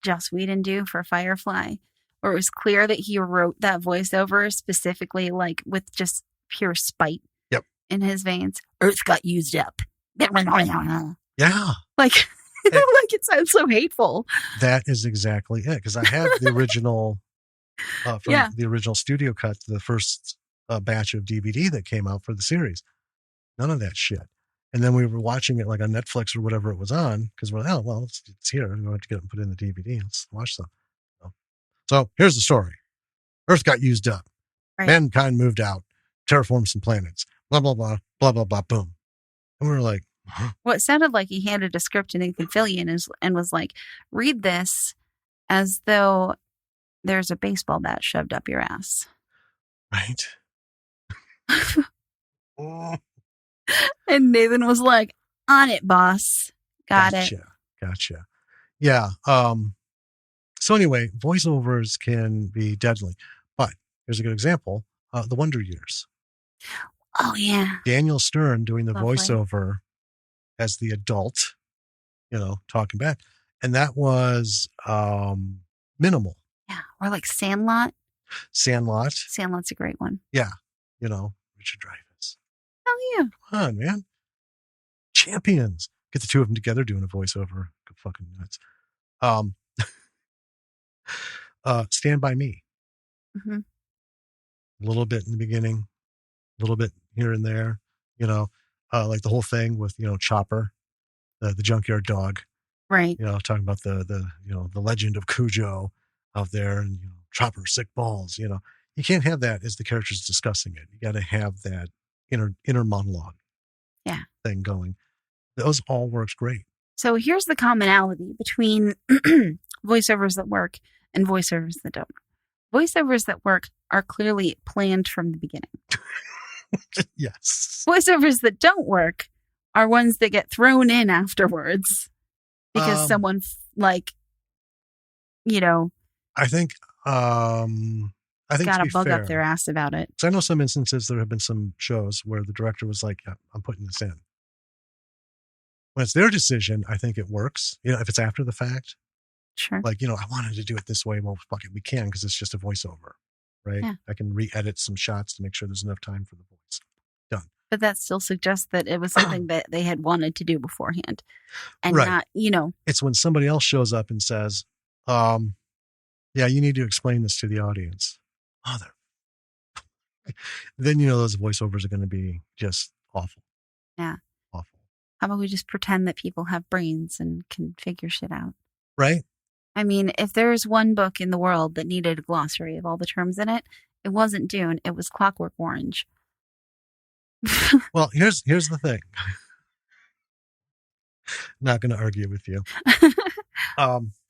Joss Whedon do for Firefly, where it was clear that he wrote that voiceover specifically, like with just pure spite. Yep. In his veins. Earth got used up. Yeah. Like, like it sounds so hateful. That is exactly it. Because I have the original, the original studio cut, the first batch of DVD that came out for the series. None of that shit. And then we were watching it like on Netflix or whatever it was on, because we're like, oh, well, it's here. We're going to get it and put it in the DVD. Let's watch some. So here's the story. Earth got used up. Right. Mankind moved out, terraformed some planets, blah, blah, blah, blah, blah, blah, boom. And we were like, huh? Well, it sounded like he handed a script to Nathan Fillion and was like, read this as though there's a baseball bat shoved up your ass. Right. And Nathan was like, on it, boss. Gotcha. Yeah. So anyway, voiceovers can be deadly. But here's a good example. The Wonder Years. Oh, yeah. Daniel Stern doing the Lovely. voiceover as the adult, talking back. And that was minimal. Yeah. Or like Sandlot. Sandlot's a great one. Yeah. Richard Dreyfuss. Oh, yeah. Come on, man. Champions. Get the two of them together doing a voiceover. Go fucking nuts. Stand By Me. Mm-hmm. A little bit in the beginning, a little bit here and there, like the whole thing with, Chopper, the junkyard dog. Right. Talking about the legend of Cujo out there, and, Chopper, sick balls, You can't have that as the characters discussing it. You got to have that inner monologue thing going. Those all works great. So here's the commonality between voiceovers that work and voiceovers that don't. Voiceovers that work are clearly planned from the beginning. Yes. Voiceovers that don't work are ones that get thrown in afterwards because someone I think got a bug up their ass about it. So I know some instances there have been some shows where the director was like, yeah, I'm putting this in. When it's their decision, I think it works. If it's after the fact. Sure. Like, I wanted to do it this way. Well, fuck it. We can, because it's just a voiceover, right? Yeah. I can re-edit some shots to make sure there's enough time for the voice. Done. But that still suggests that it was something that they had wanted to do beforehand. And right. not, It's when somebody else shows up and says, yeah, you need to explain this to the audience. Mother. Then, those voiceovers are going to be just awful. Yeah. Awful. How about we just pretend that people have brains and can figure shit out? Right. I mean, if there's one book in the world that needed a glossary of all the terms in it, it wasn't Dune. It was Clockwork Orange. Well, here's the thing. Not going to argue with you.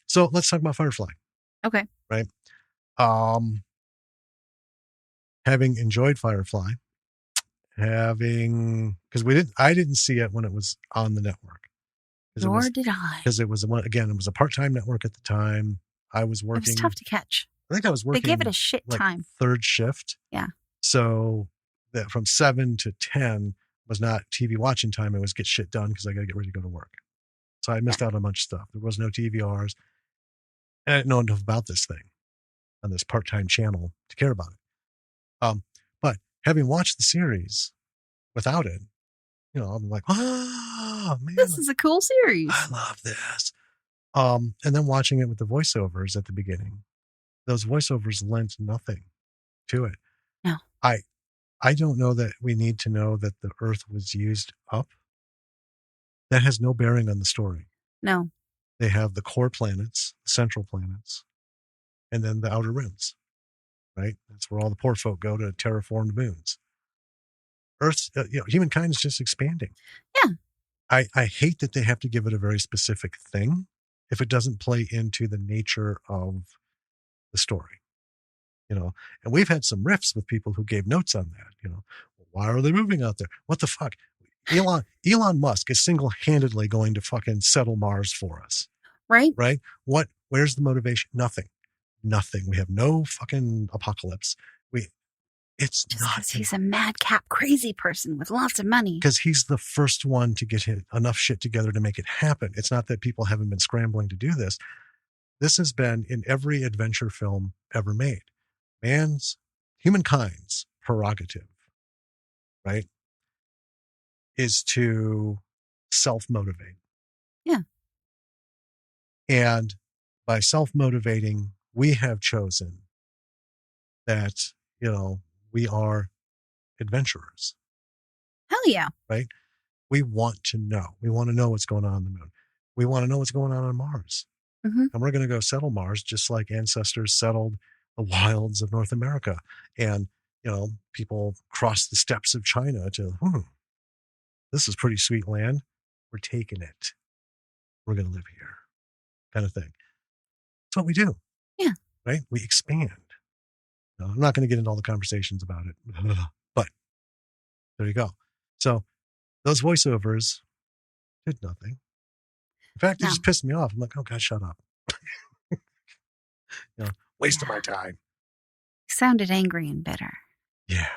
So let's talk about Firefly. Okay. Right. Having enjoyed Firefly, because I didn't see it when it was on the network. Nor did I. Because it was a part-time network at the time. I was working. It was tough to catch. I think I was working. They gave it a shit time. Third shift. Yeah. So that from 7 to 10 was not TV watching time. It was get shit done because I got to get ready to go to work. So I missed out on a bunch of stuff. There was no TVRs. And I didn't know enough about this thing on this part-time channel to care about it. But having watched the series without it, I'm like, oh, man. This is a cool series. I love this. And then watching it with the voiceovers at the beginning, those voiceovers lent nothing to it. No. I don't know that we need to know that the Earth was used up. That has no bearing on the story. No. They have the core planets, the central planets, and then the outer rims, right? That's where all the poor folk go to terraformed moons. Earth, humankind is just expanding. Yeah. I hate that they have to give it a very specific thing if it doesn't play into the nature of the story. And we've had some riffs with people who gave notes on that. Why are they moving out there? What the fuck? Elon Musk is single-handedly going to fucking settle Mars for us. Right? Right? Where's the motivation? Nothing. We have no fucking apocalypse. It's just not. Because he's a madcap crazy person with lots of money. Because he's the first one to get enough shit together to make it happen. It's not that people haven't been scrambling to do this. This has been in every adventure film ever made. Humankind's prerogative, right, is to self-motivate. Yeah. And by self-motivating, we have chosen that, we are adventurers. Hell yeah. Right? We want to know. We want to know what's going on the moon. We want to know what's going on Mars. Mm-hmm. And we're going to go settle Mars just like ancestors settled the wilds of North America. And, people crossed the steppes of China to, this is pretty sweet land. We're taking it. We're going to live here, kind of thing. That's what we do. Yeah. Right? We expand. I'm not going to get into all the conversations about it, but there you go. So those voiceovers did nothing. In fact, it just pissed me off. I'm like, oh God, shut up. Waste of my time. Sounded angry and bitter. Yeah.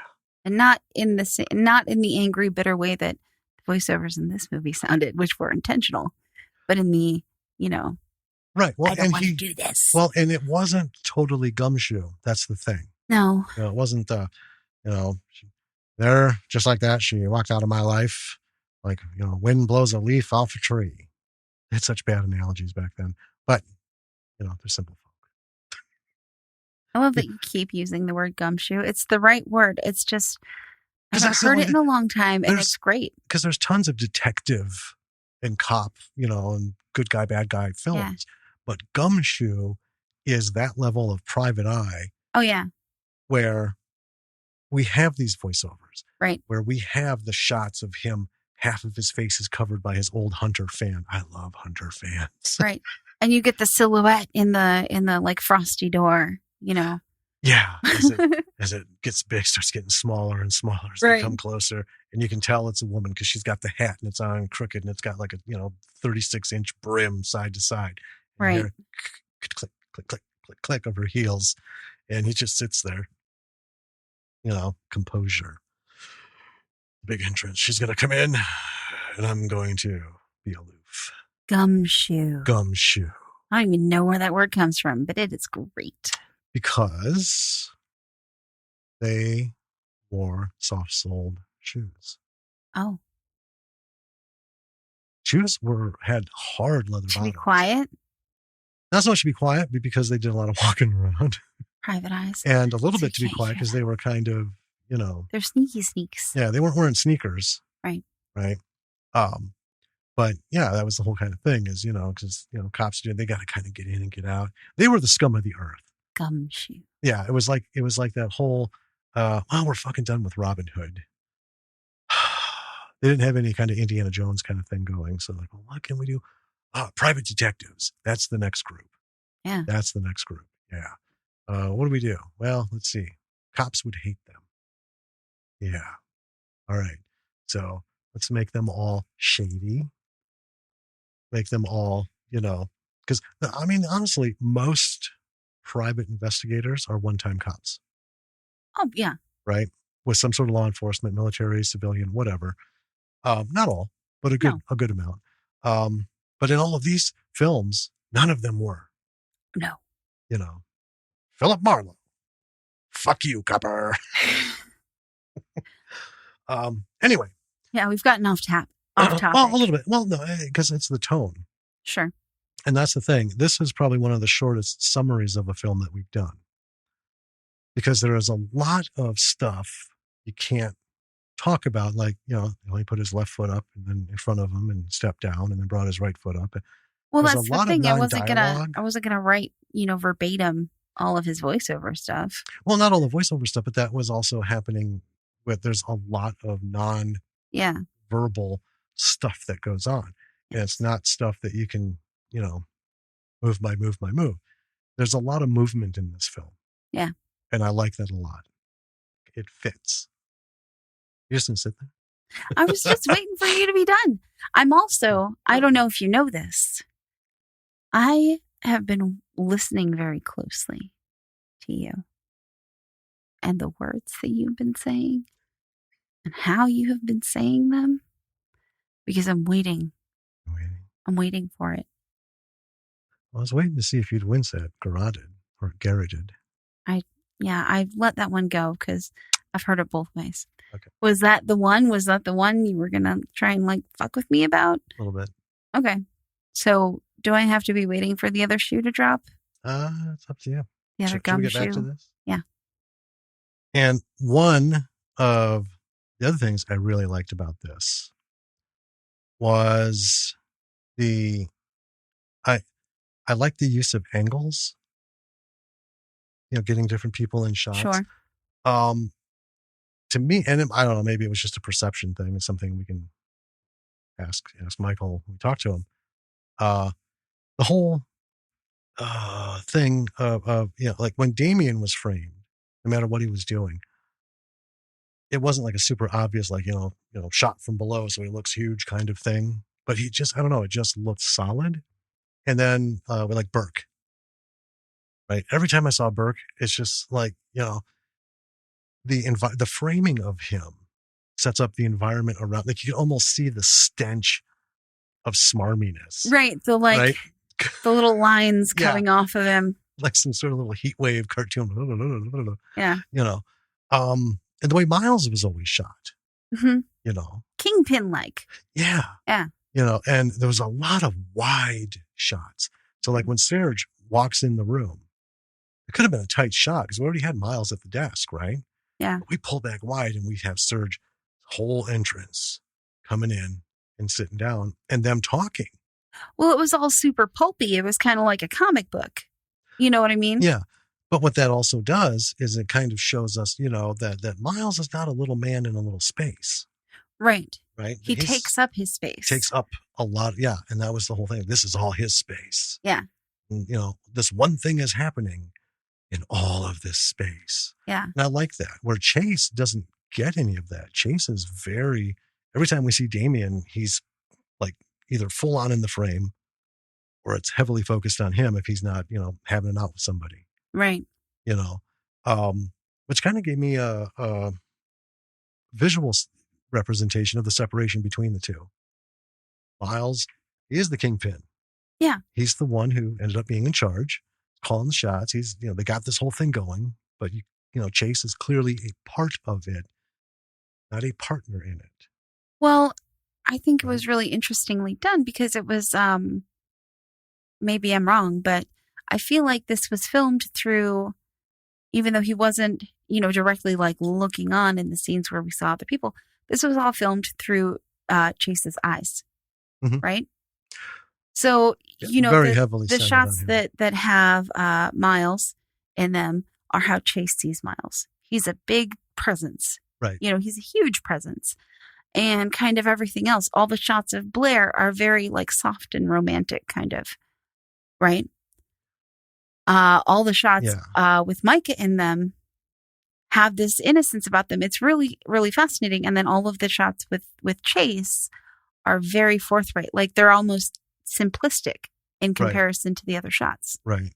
And not in the angry, bitter way that the voiceovers in this movie sounded, which were intentional, but in the, right. Well, I don't want to do this. Well, and it wasn't totally gumshoe. That's the thing. No. It wasn't, there, just like that. She walked out of my life like, wind blows a leaf off a tree. They had such bad analogies back then, but, they're simple folk. I love that you keep using the word gumshoe. It's the right word. It's just, I haven't heard it in a long time, and it's great. Because there's tons of detective and cop, and good guy, bad guy films. Yeah. But gumshoe is that level of private eye. Oh, yeah. Where we have these voiceovers. Right. Where we have the shots of him, half of his face is covered by his old Hunter fan. I love Hunter fans. Right. And you get the silhouette in the like frosty door, Yeah. As it gets big, starts getting smaller and smaller as they come closer. And you can tell it's a woman because she's got the hat and it's on crooked and it's got like a, 36-inch brim side to side. And right. Click, click, click, click, click, click of her heels. And he just sits there, composure. Big entrance. She's going to come in and I'm going to be aloof. Gumshoe. I don't even know where that word comes from, but it is great. Because they wore soft-soled shoes. Oh. Shoes had hard leather bottoms. Should be quiet? Not so much to be quiet, but because they did a lot of walking around. Private eyes. And a little bit to be quiet because they were kind of, They're sneaky sneaks. Yeah, they weren't wearing sneakers. Right. Right. But yeah, that was the whole kind of thing is, because, cops they got to kind of get in and get out. They were the scum of the earth. Gumshoe. Yeah, it was like that whole, we're fucking done with Robin Hood. They didn't have any kind of Indiana Jones kind of thing going. So like, well, what can we do? Private detectives. That's the next group. Yeah. That's the next group. Yeah. What do we do? Well, let's see. Cops would hate them. Yeah. All right. So let's make them all shady. Make them all, because honestly, most private investigators are one-time cops. Oh, yeah. Right? With some sort of law enforcement, military, civilian, whatever. Not all, but a good amount. But in all of these films, none of them were. No. Philip Marlowe. Fuck you, copper. Anyway. Yeah, we've gotten off topic. Well, a little bit. Well, no, because it's the tone. Sure. And that's the thing. This is probably one of the shortest summaries of a film that we've done, because there is a lot of stuff you can't talk about. Like, he put his left foot up and then in front of him and stepped down and then brought his right foot up. Well, There's that's a the lot of thing. I non-dialogue. wasn't gonna write, verbatim all of his voiceover stuff. Well, not all the voiceover stuff, but that was also happening with, there's a lot of non-verbal stuff that goes on. And it's not stuff that you can, move by move. There's a lot of movement in this film. Yeah. And I like that a lot. It fits. You just didn't sit there. I was just waiting for you to be done. I'm also, I don't know if you know this, I have been listening very closely to you and the words that you've been saying and how you have been saying them, because I'm waiting. I'm waiting for it. I was waiting to see if you'd wince at garroted or garroted. I've let that one go because I've heard it both ways. Okay. Was that the one you were going to try and fuck with me about? A little bit. Okay. So do I have to be waiting for the other shoe to drop? It's up to you. The other Should we gum get shoe? back to this? Yeah. And one of the other things I really liked about this was I like the use of angles, getting different people in shots. Sure. To me, and I don't know, maybe it was just a perception thing. It's something we can ask Michael when we talk to him. The whole thing of like when Damien was framed, no matter what he was doing, it wasn't like a super obvious, shot from below so he looks huge kind of thing. But he just, I don't know, it just looked solid. And then with Burke, right? Every time I saw Burke, it's just the framing of him sets up the environment around. You can almost see the stench of smarminess. Right. The the little lines coming off of him. Like some sort of little heat wave cartoon. Yeah. And the way Miles was always shot. Mm-hmm. Kingpin-like. Yeah. Yeah. And there was a lot of wide shots. So when Serge walks in the room, it could have been a tight shot because we already had Miles at the desk, right? Yeah. But we pull back wide and we have Serge whole entrance coming in and sitting down and them talking. Well, it was all super pulpy. It was kind of like a comic book. You know what I mean? Yeah. But what that also does is it kind of shows us, that Miles is not a little man in a little space. Right. Right. He takes up his space. Takes up a lot. Yeah. And that was the whole thing. This is all his space. Yeah. And, this one thing is happening in all of this space. Yeah. And I like that, where Chase doesn't get any of that. Chase is every time we see Damien, he's either full on in the frame or it's heavily focused on him if he's not, having it out with somebody. Right. Which kind of gave me a visual representation of the separation between the two. Miles is the kingpin. Yeah. He's the one who ended up being in charge, calling the shots. He's, they got this whole thing going, but Chase is clearly a part of it, not a partner in it. Well, I think it was really interestingly done because it was, maybe I'm wrong, but I feel like this was filmed through, even though he wasn't, directly looking on in the scenes where we saw other people, this was all filmed through Chase's eyes, right? So, very heavily the shots that have Miles in them are how Chase sees Miles. He's a big presence. Right. He's a huge presence. And kind of everything else. All the shots of Blair are very soft and romantic kind of, right? All the shots with Micah in them have this innocence about them. It's really, really fascinating. And then all of the shots with Chase are very forthright. They're almost simplistic in comparison to the other shots. Right.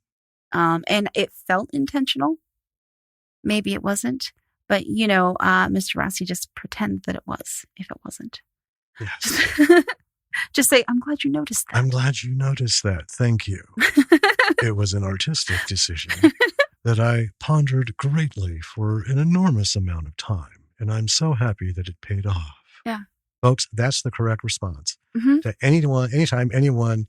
And it felt intentional. Maybe it wasn't. But, Mr. Rossi, just pretend that it was, if it wasn't. Yes. Just say, I'm glad you noticed that. I'm glad you noticed that. Thank you. It was an artistic decision that I pondered greatly for an enormous amount of time. And I'm so happy that it paid off. Yeah. Folks, that's the correct response. Mm-hmm. To anytime anyone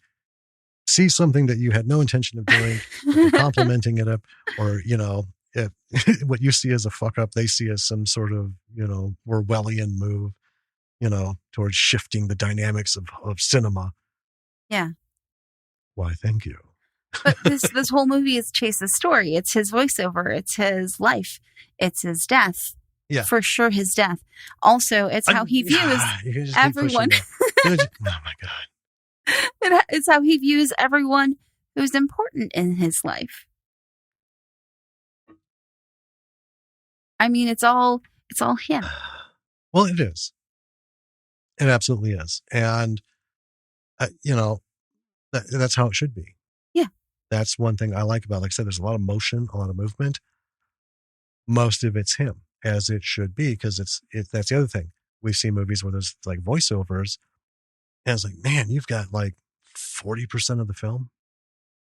see something that you had no intention of doing, but they're complimenting it up, or, if, what you see as a fuck up, they see as some sort of, Orwellian move, towards shifting the dynamics of cinema. Yeah. Why, thank you. But this whole movie is Chase's story. It's his voiceover. It's his life. It's his death. Yeah. For sure, his death. Also, it's how he views everyone. Oh my God. It's how he views everyone who's important in his life. I mean, it's all him. Well, it is. It absolutely is. And, that's how it should be. Yeah. That's one thing I like about, like I said, there's a lot of motion, a lot of movement. Most of it's him, as it should be, because that's the other thing. We see movies where there's like voiceovers, and it's like, man, you've got like 40% of the film,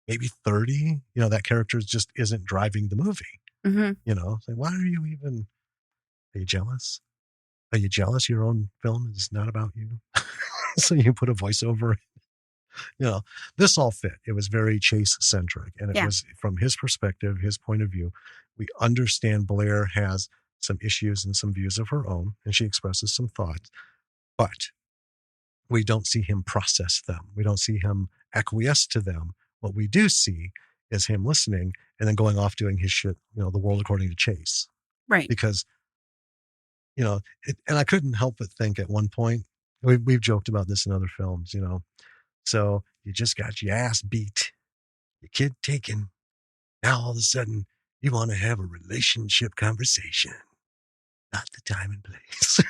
maybe 30. That character just isn't driving the movie. Mm-hmm. It's like, why are you jealous? Are you jealous your own film is not about you? So you put a voiceover. This all fit. It was very Chase centric, and it was from his perspective, his point of view. We understand Blair has some issues and some views of her own, and she expresses some thoughts, but we don't see him process them. We don't see him acquiesce to them. What we do see is him listening and then going off doing his shit, the world according to Chase. Right. Because, and I couldn't help but think at one point, we've joked about this in other films, so you just got your ass beat, your kid taken. Now all of a sudden you want to have a relationship conversation. Not the time and place.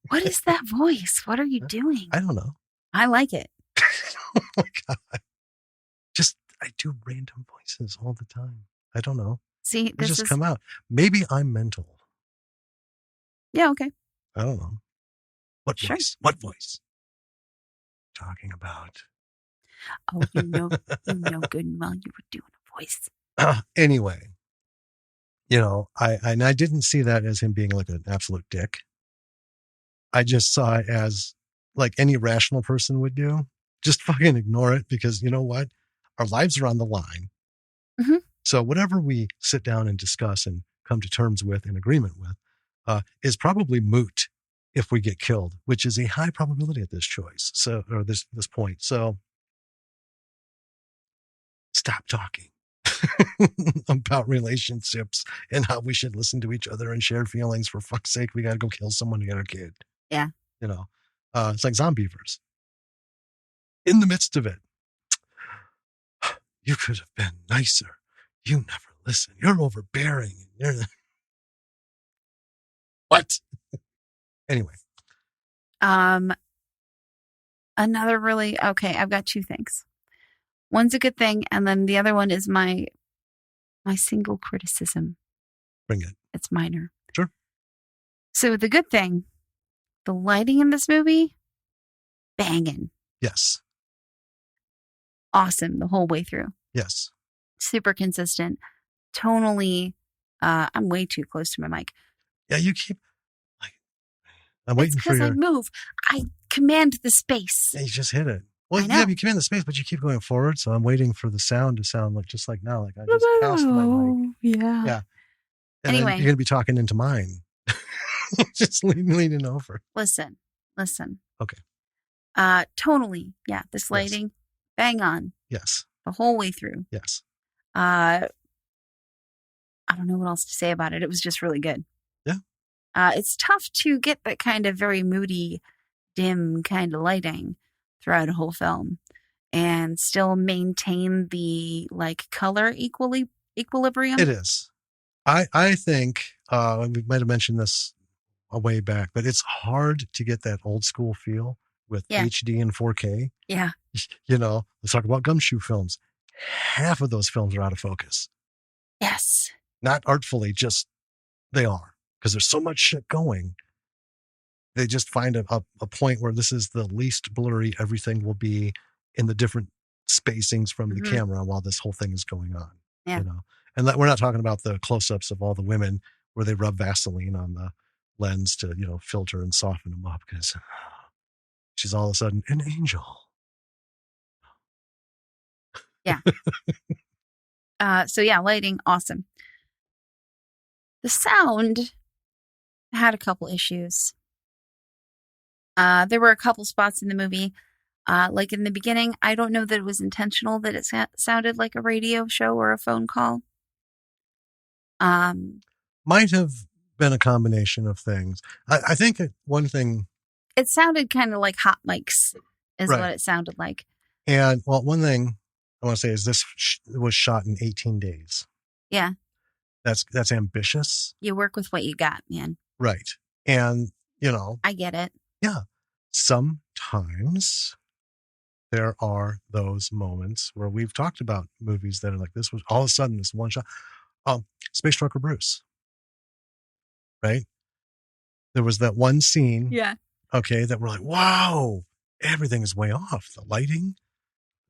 What is that voice? What are you doing? I don't know. I like it. Oh my God. I do random voices all the time. I don't know. See, they just come out. Maybe I'm mental. Yeah, okay. I don't know. What voice? What voice? Talking about. Oh, you know good and well you were doing a voice. Anyway, I didn't see that as him being like an absolute dick. I just saw it as like any rational person would do. Just fucking ignore it, because you know what? Our lives are on the line. Mm-hmm. So whatever we sit down and discuss and come to terms with and agreement with is probably moot if we get killed, which is a high probability at this choice. Or this point. So stop talking about relationships and how we should listen to each other and share feelings. For fuck's sake, we got to go kill someone to get a kid. Yeah. It's like Zombievers. In the midst of it, you could have been nicer. You never listen. You're overbearing. What? Anyway. Another really, okay, I've got two things. One's a good thing, and then the other one is my single criticism. Bring it. It's minor. Sure. So the good thing, the lighting in this movie, banging. Yes. Awesome the whole way through. Yes. Super consistent. Tonally, I'm way too close to my mic. Yeah, you keep I'm waiting for because I move. I command the space. Yeah, you just hit it. Well, yeah, you command the space, but you keep going forward. So I'm waiting for the sound to sound like just like now. Like I just passed my mic. Yeah. Yeah. And anyway, then you're gonna be talking into mine. Just leaning over. Listen. Okay. Tonally, yeah. This lighting, bang on. Yes. The whole way through. Yes. I don't know what else to say about it. It was just really good. Yeah. It's tough to get that kind of very moody, dim kind of lighting throughout a whole film and still maintain the color equilibrium. It is. I think we might have mentioned this a way back, but it's hard to get that old school feel with HD and 4K. Yeah. Let's talk about gumshoe films. Half of those films are out of focus. Yes. Not artfully, just they are. Because there's so much shit going. They just find a point where this is the least blurry everything will be in the different spacings from the camera while this whole thing is going on. Yeah. And we're not talking about the close-ups of all the women where they rub Vaseline on the lens to, filter and soften them up because she's all of a sudden an angel. So yeah, lighting, awesome. The sound had a couple issues. There were a couple spots in the movie, like in the beginning, I don't know that it was intentional that it sounded like a radio show or a phone call. Might have been a combination of things. I think one thing... It sounded kind of like hot mics is Right. what it sounded like. And, well, one thing I want to say is this was shot in 18 days. Yeah. That's ambitious. You work with what you got, man. Right. And, you know... I get it. Yeah. Sometimes there are those moments where we've talked about movies that are like, this was all of a sudden this one shot. Space Trucker Bruce. Right? There was that one scene. Yeah. Okay, that we're like, wow, everything is way off. The lighting,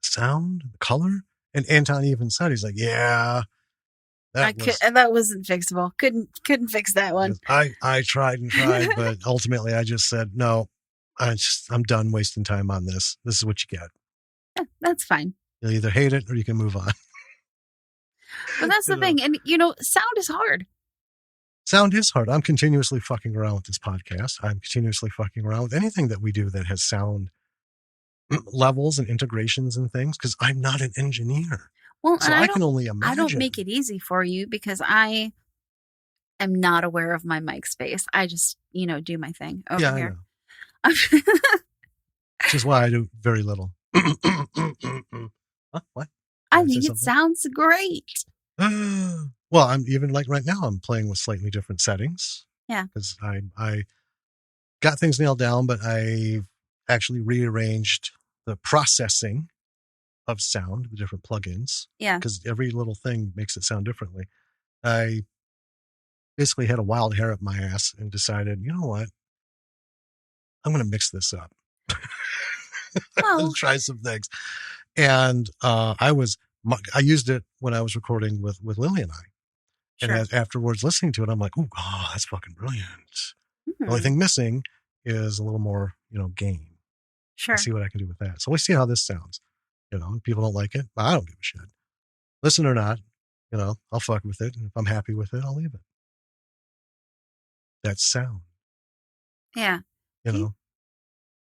the sound, the color. And Anton even said, he's like, yeah, that wasn't fixable. Couldn't fix that one. I tried and tried, but ultimately I just said, no, I'm done wasting time on this. This is what you get. Yeah, that's fine. You'll either hate it or you can move on. But that's the thing. And, sound is hard. Sound is hard. I'm continuously fucking around with this podcast. I'm continuously fucking around with anything that we do that has sound levels and integrations and things, because I'm not an engineer. Well, so I can only imagine. I don't make it easy for you because I am not aware of my mic space. I just, do my thing over here. I know. Which is why I do very little. Huh? What? I think it sounds great. Well, I'm even like right now, I'm playing with slightly different settings. Yeah. Because I got things nailed down, but I actually rearranged the processing of sound with different plugins. Yeah. Because every little thing makes it sound differently. I basically had a wild hair up my ass and decided, you know what? I'm going to mix this up. Well, try some things. And I used it when I was recording with Lily and I. Sure. And afterwards listening to it, I'm like, oh, that's fucking brilliant. Mm-hmm. The only thing missing is a little more, gain. Sure. I'll see what I can do with that. So we'll see how this sounds. People don't like it, but I don't give a shit. Listen or not, I'll fuck with it. And if I'm happy with it, I'll leave it. That's sound. Yeah.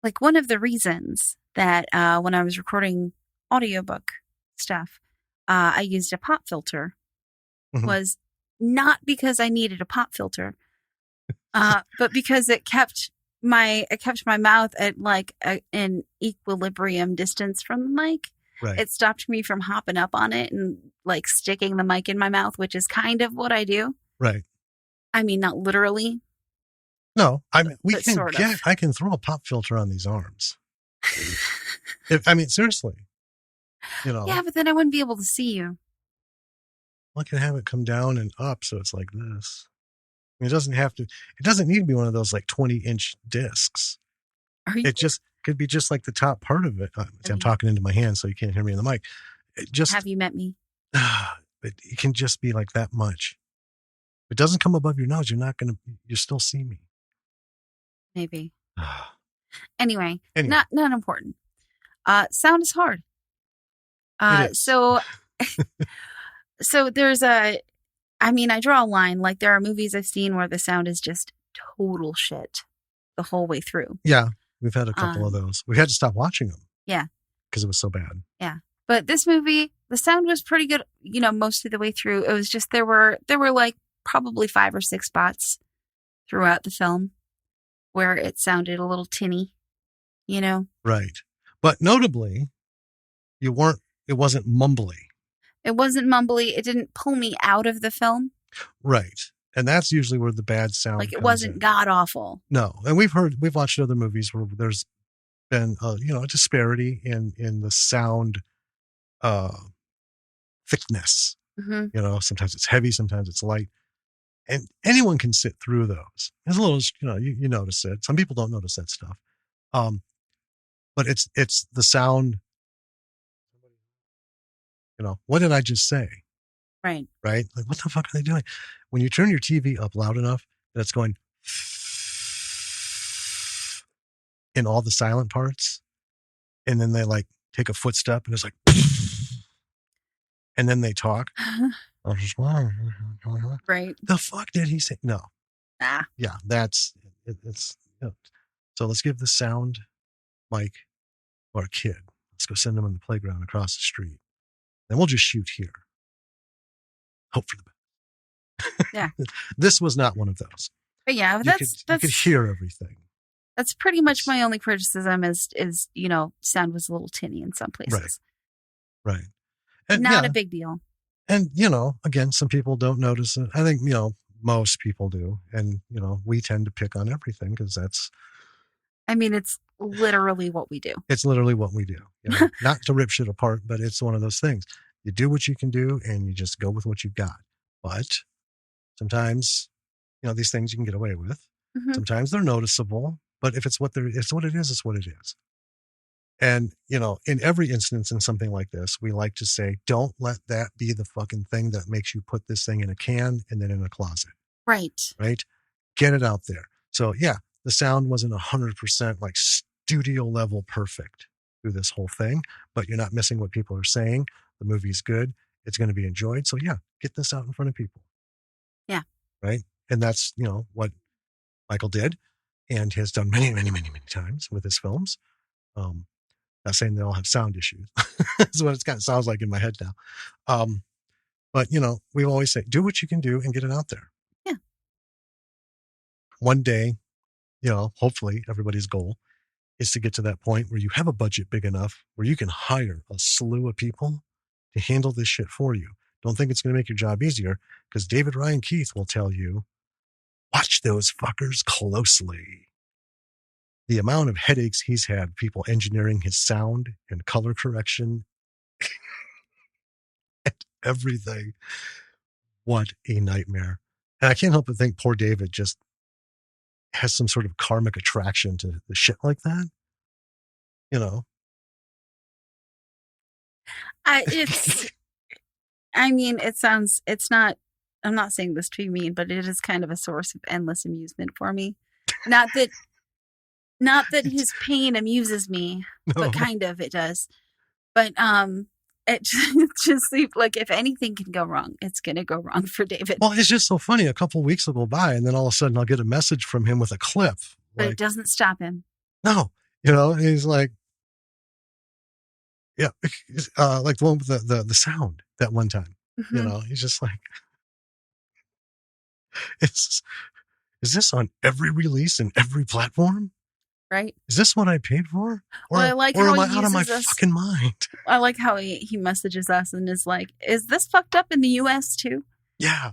Like one of the reasons that when I was recording audiobook stuff, I used a pop filter was not because I needed a pop filter, but because it kept my mouth at like an equilibrium distance from the mic. Right. It stopped me from hopping up on it and like sticking the mic in my mouth, which is kind of what I do. Right. I mean, not literally. No, I mean, I can throw a pop filter on these arms. Seriously, Yeah, but then I wouldn't be able to see you. I can have it come down and up. So it's like this. It doesn't need to be one of those like 20-inch discs. It just could be just like the top part of it. I'm talking into my hand so you can't hear me in the mic. Have you met me? It can just be like that much. If it doesn't come above your nose, you still see me. Maybe. Anyway, not important. Sound is hard. It is. So there's I draw a line. Like there are movies I've seen where the sound is just total shit the whole way through. Yeah. We've had a couple of those. We had to stop watching them. Yeah. Because it was so bad. Yeah. But this movie, the sound was pretty good, most of the way through. It was just, there were like probably 5 or 6 spots throughout the film where it sounded a little tinny, Right. But notably, it wasn't mumbly. It wasn't mumbly. It didn't pull me out of the film. Right. And that's usually where the bad sound it wasn't god awful. No. And we've watched other movies where there's been a disparity in the sound thickness. Mm-hmm. Sometimes it's heavy, sometimes it's light. And anyone can sit through those. As little as, you notice it. Some people don't notice that stuff. But it's the sound. What did I just say? Right. Right? Like, what the fuck are they doing? When you turn your TV up loud enough that it's going in all the silent parts, and then they like take a footstep and it's like, and then they talk. I was just, Right. the fuck did he say? No. Ah. Yeah, it's, so let's give the sound mic or a kid. Let's go send them on the playground across the street. Then we'll just shoot here. Hope for the best. Yeah. This was not one of those. But yeah, You could hear everything. That's pretty much my only criticism is sound was a little tinny in some places. Right. And not a big deal. And, again, some people don't notice it. I think, most people do. And, we tend to pick on everything because that's. I mean, it's literally what we do. It's literally what we do. Not to rip shit apart, but it's one of those things. You do what you can do and you just go with what you've got. But sometimes, these things you can get away with. Mm-hmm. Sometimes they're noticeable, but if it's what it is, it's what it is. And, in every instance in something like this, we like to say, don't let that be the fucking thing that makes you put this thing in a can and then in a closet. Right. Right? Get it out there. So, yeah, the sound wasn't 100% like studio level perfect through this whole thing, but you're not missing what people are saying. The movie's good. It's going to be enjoyed. So, yeah, get this out in front of people. Yeah. Right? And that's, what Michael did and has done many, many, many, many times with his films. Not saying they all have sound issues. That's what it kind of sounds like in my head now. But, we always say, do what you can do and get it out there. Yeah. One day, hopefully everybody's goal is to get to that point where you have a budget big enough where you can hire a slew of people to handle this shit for you. Don't think it's going to make your job easier because David Ryan Keith will tell you, watch those fuckers closely. The amount of headaches he's had, people engineering his sound and color correction and everything. What a nightmare. And I can't help but think poor David just has some sort of karmic attraction to the shit like that. I'm not saying this to be mean, but it is kind of a source of endless amusement for me. Not that his pain amuses me, but kind of it does. But it just seems like if anything can go wrong, it's going to go wrong for David. Well, it's just so funny. A couple of weeks will go by, and then all of a sudden I'll get a message from him with a clip. But it doesn't stop him. No, he's like, yeah, like the one with the sound that one time. Mm-hmm. He's just like, is this on every release and every platform? Right. Is this what I paid for? Or I like or how am I he out of my uses us. fucking mind? I like how he messages us and is like, is this fucked up in the US too? Yeah.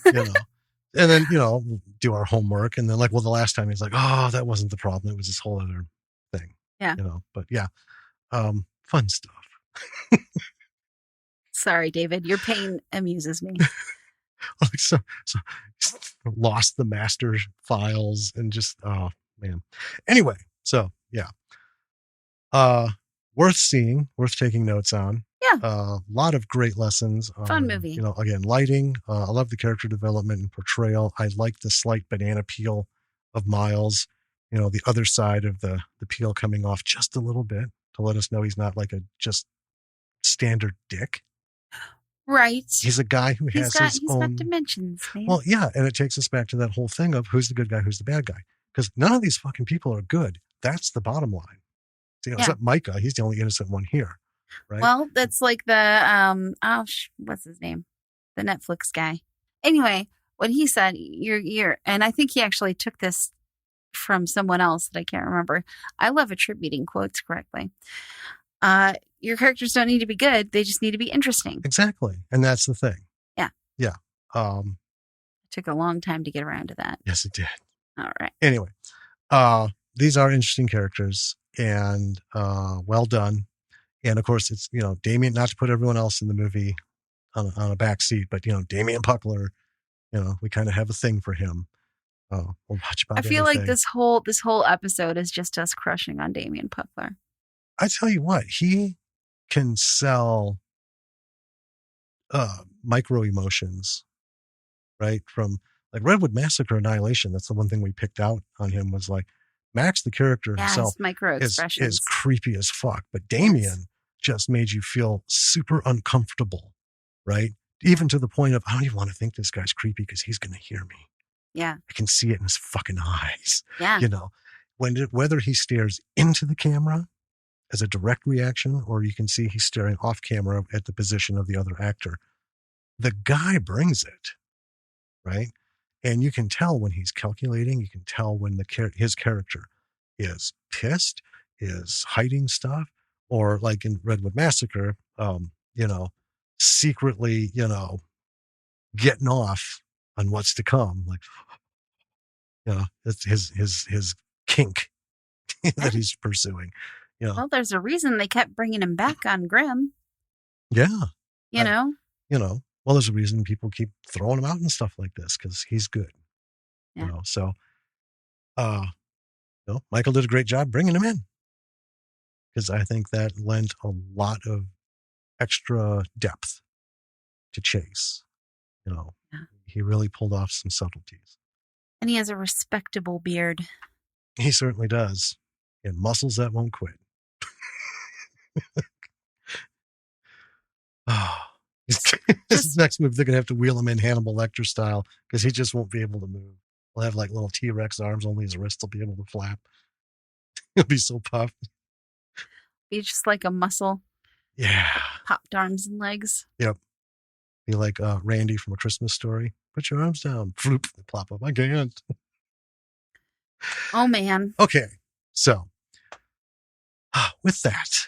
And then, we'll do our homework and then the last time he's like, oh, that wasn't the problem. It was this whole other thing. Yeah. But yeah. Fun stuff. Sorry, David. Your pain amuses me. so lost the master files and just, oh man. Anyway, so yeah. Worth seeing, worth taking notes on. Yeah. A lot of great lessons. Fun movie. Again, lighting. I love the character development and portrayal. I like the slight banana peel of Miles. The other side of the peel coming off just a little bit to let us know he's not like a just standard dick. Right. He's a guy who has his own. He's got dimensions, man. Well, yeah, and it takes us back to that whole thing of who's the good guy, who's the bad guy. Because none of these fucking people are good. That's the bottom line. Except Micah, he's the only innocent one here, right? Well, that's like the what's his name, the Netflix guy. Anyway, what he said, you're, and I think he actually took this from someone else that I can't remember. I love attributing quotes correctly. Your characters don't need to be good; they just need to be interesting. Exactly, and that's the thing. Yeah. Yeah. It took a long time to get around to that. Yes, it did. All right. Anyway, these are interesting characters and well done. And of course, it's, Damien, not to put everyone else in the movie on a back seat, but, Damien Puckler, we kind of have a thing for him. We'll watch about I feel everything. like this whole episode is just us crushing on Damien Puckler. I tell you what, he can sell micro emotions, right? From like Redwood Massacre Annihilation. That's the one thing we picked out on him was like Max, the character himself, micro expressions is creepy as fuck. But Damien just made you feel super uncomfortable right? Even to the point of, I don't even want to think this guy's creepy because he's going to hear me. Yeah. I can see it in his fucking eyes. Yeah. You know, whether he stares into the camera as a direct reaction, or you can see he's staring off camera at the position of the other actor. The guy brings it, right? And you can tell when he's calculating. You can tell when his character is pissed, is hiding stuff, or like in Redwood Massacre, secretly, getting off on what's to come. Like, it's his kink that he's pursuing. Well, there's a reason they kept bringing him back on Grimm. Yeah. You know? Well, there's a reason people keep throwing him out and stuff like this because he's good. Yeah. So, Michael did a great job bringing him in because I think that lent a lot of extra depth to Chase. He really pulled off some subtleties. And he has a respectable beard. He certainly does. And muscles that won't quit. This next move, they're going to have to wheel him in Hannibal Lecter style because he just won't be able to move. He'll have like little T-Rex arms, only his wrists will be able to flap. He'll be so puffed. Be just like a muscle. Yeah. Popped arms and legs. Yep. Be like Randy from A Christmas Story. Put your arms down. Floop. They plop up. I can't. Oh, man. Okay. So, with that,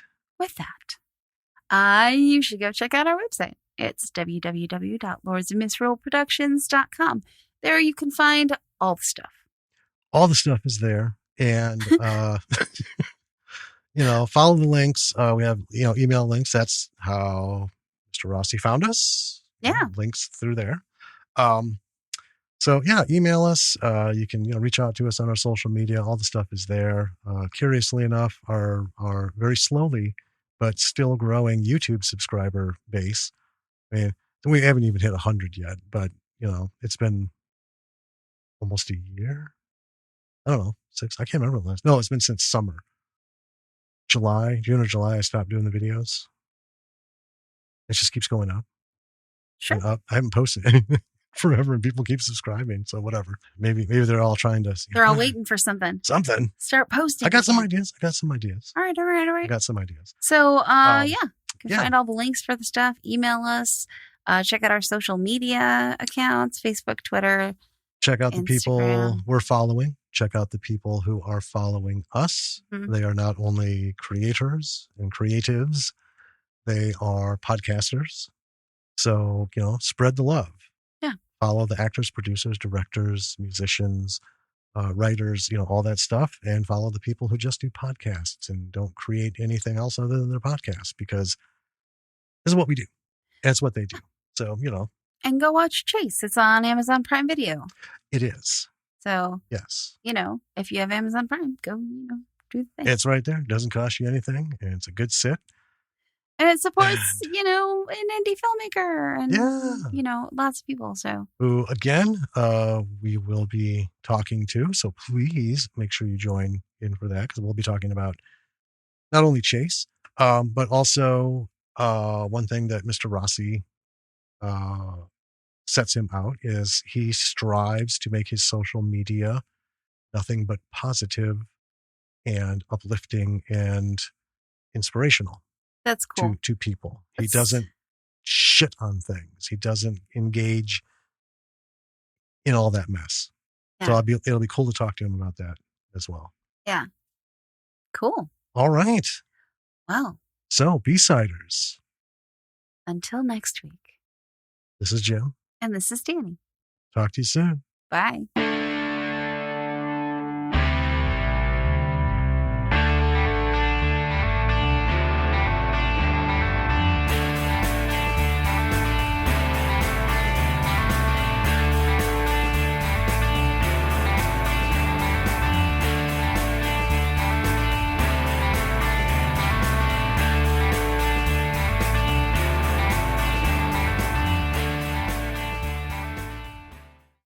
you should go check out our website. It's www.lordsandmisruled.productions.com. There you can find all the stuff. All the stuff is there. And, follow the links. We have, email links. That's how Mr. Rossi found us. Yeah. Links through there. Email us. You can, reach out to us on our social media. All the stuff is there. Curiously enough, our very slowly but still growing YouTube subscriber base. I mean, we haven't even hit 100 yet, but it's been almost a year. I don't know, 6. I can't remember the last. No, it's been since summer. June or July, I stopped doing the videos. It just keeps going up. Sure. Up. I haven't posted anything forever, and people keep subscribing. So whatever. Maybe they're all trying to. They're all waiting for something. Start posting. I got some ideas. All right. I got some ideas. So, you can find all the links for the stuff. Email us. Check out our social media accounts: Facebook, Twitter. Check out the Instagram. people we're following. Check out the people who are following us. Mm-hmm. They are not only creators and creatives, they are podcasters. So, spread the love. Yeah. Follow the actors, producers, directors, musicians, writers, all that stuff. And follow the people who just do podcasts and don't create anything else other than their podcasts, because this is what we do. That's what they do. So, And go watch Chase. It's on Amazon Prime Video. It is. So, yes. If you have Amazon Prime, go, do the thing. It's right there. It doesn't cost you anything. And it's a good sit. And it supports, an indie filmmaker and, lots of people. So, who, again, we will be talking to. So please make sure you join in for that, because we'll be talking about not only Chase, but also one thing that Mr. Rossi sets him out is he strives to make his social media nothing but positive and uplifting and inspirational. That's cool. To people. He doesn't shit on things. He doesn't engage in all that mess. Yeah. So it'll be cool to talk to him about that as well. Yeah. Cool. All right. Wow. So, B-siders. Until next week. This is Jim. And this is Danny. Talk to you soon. Bye.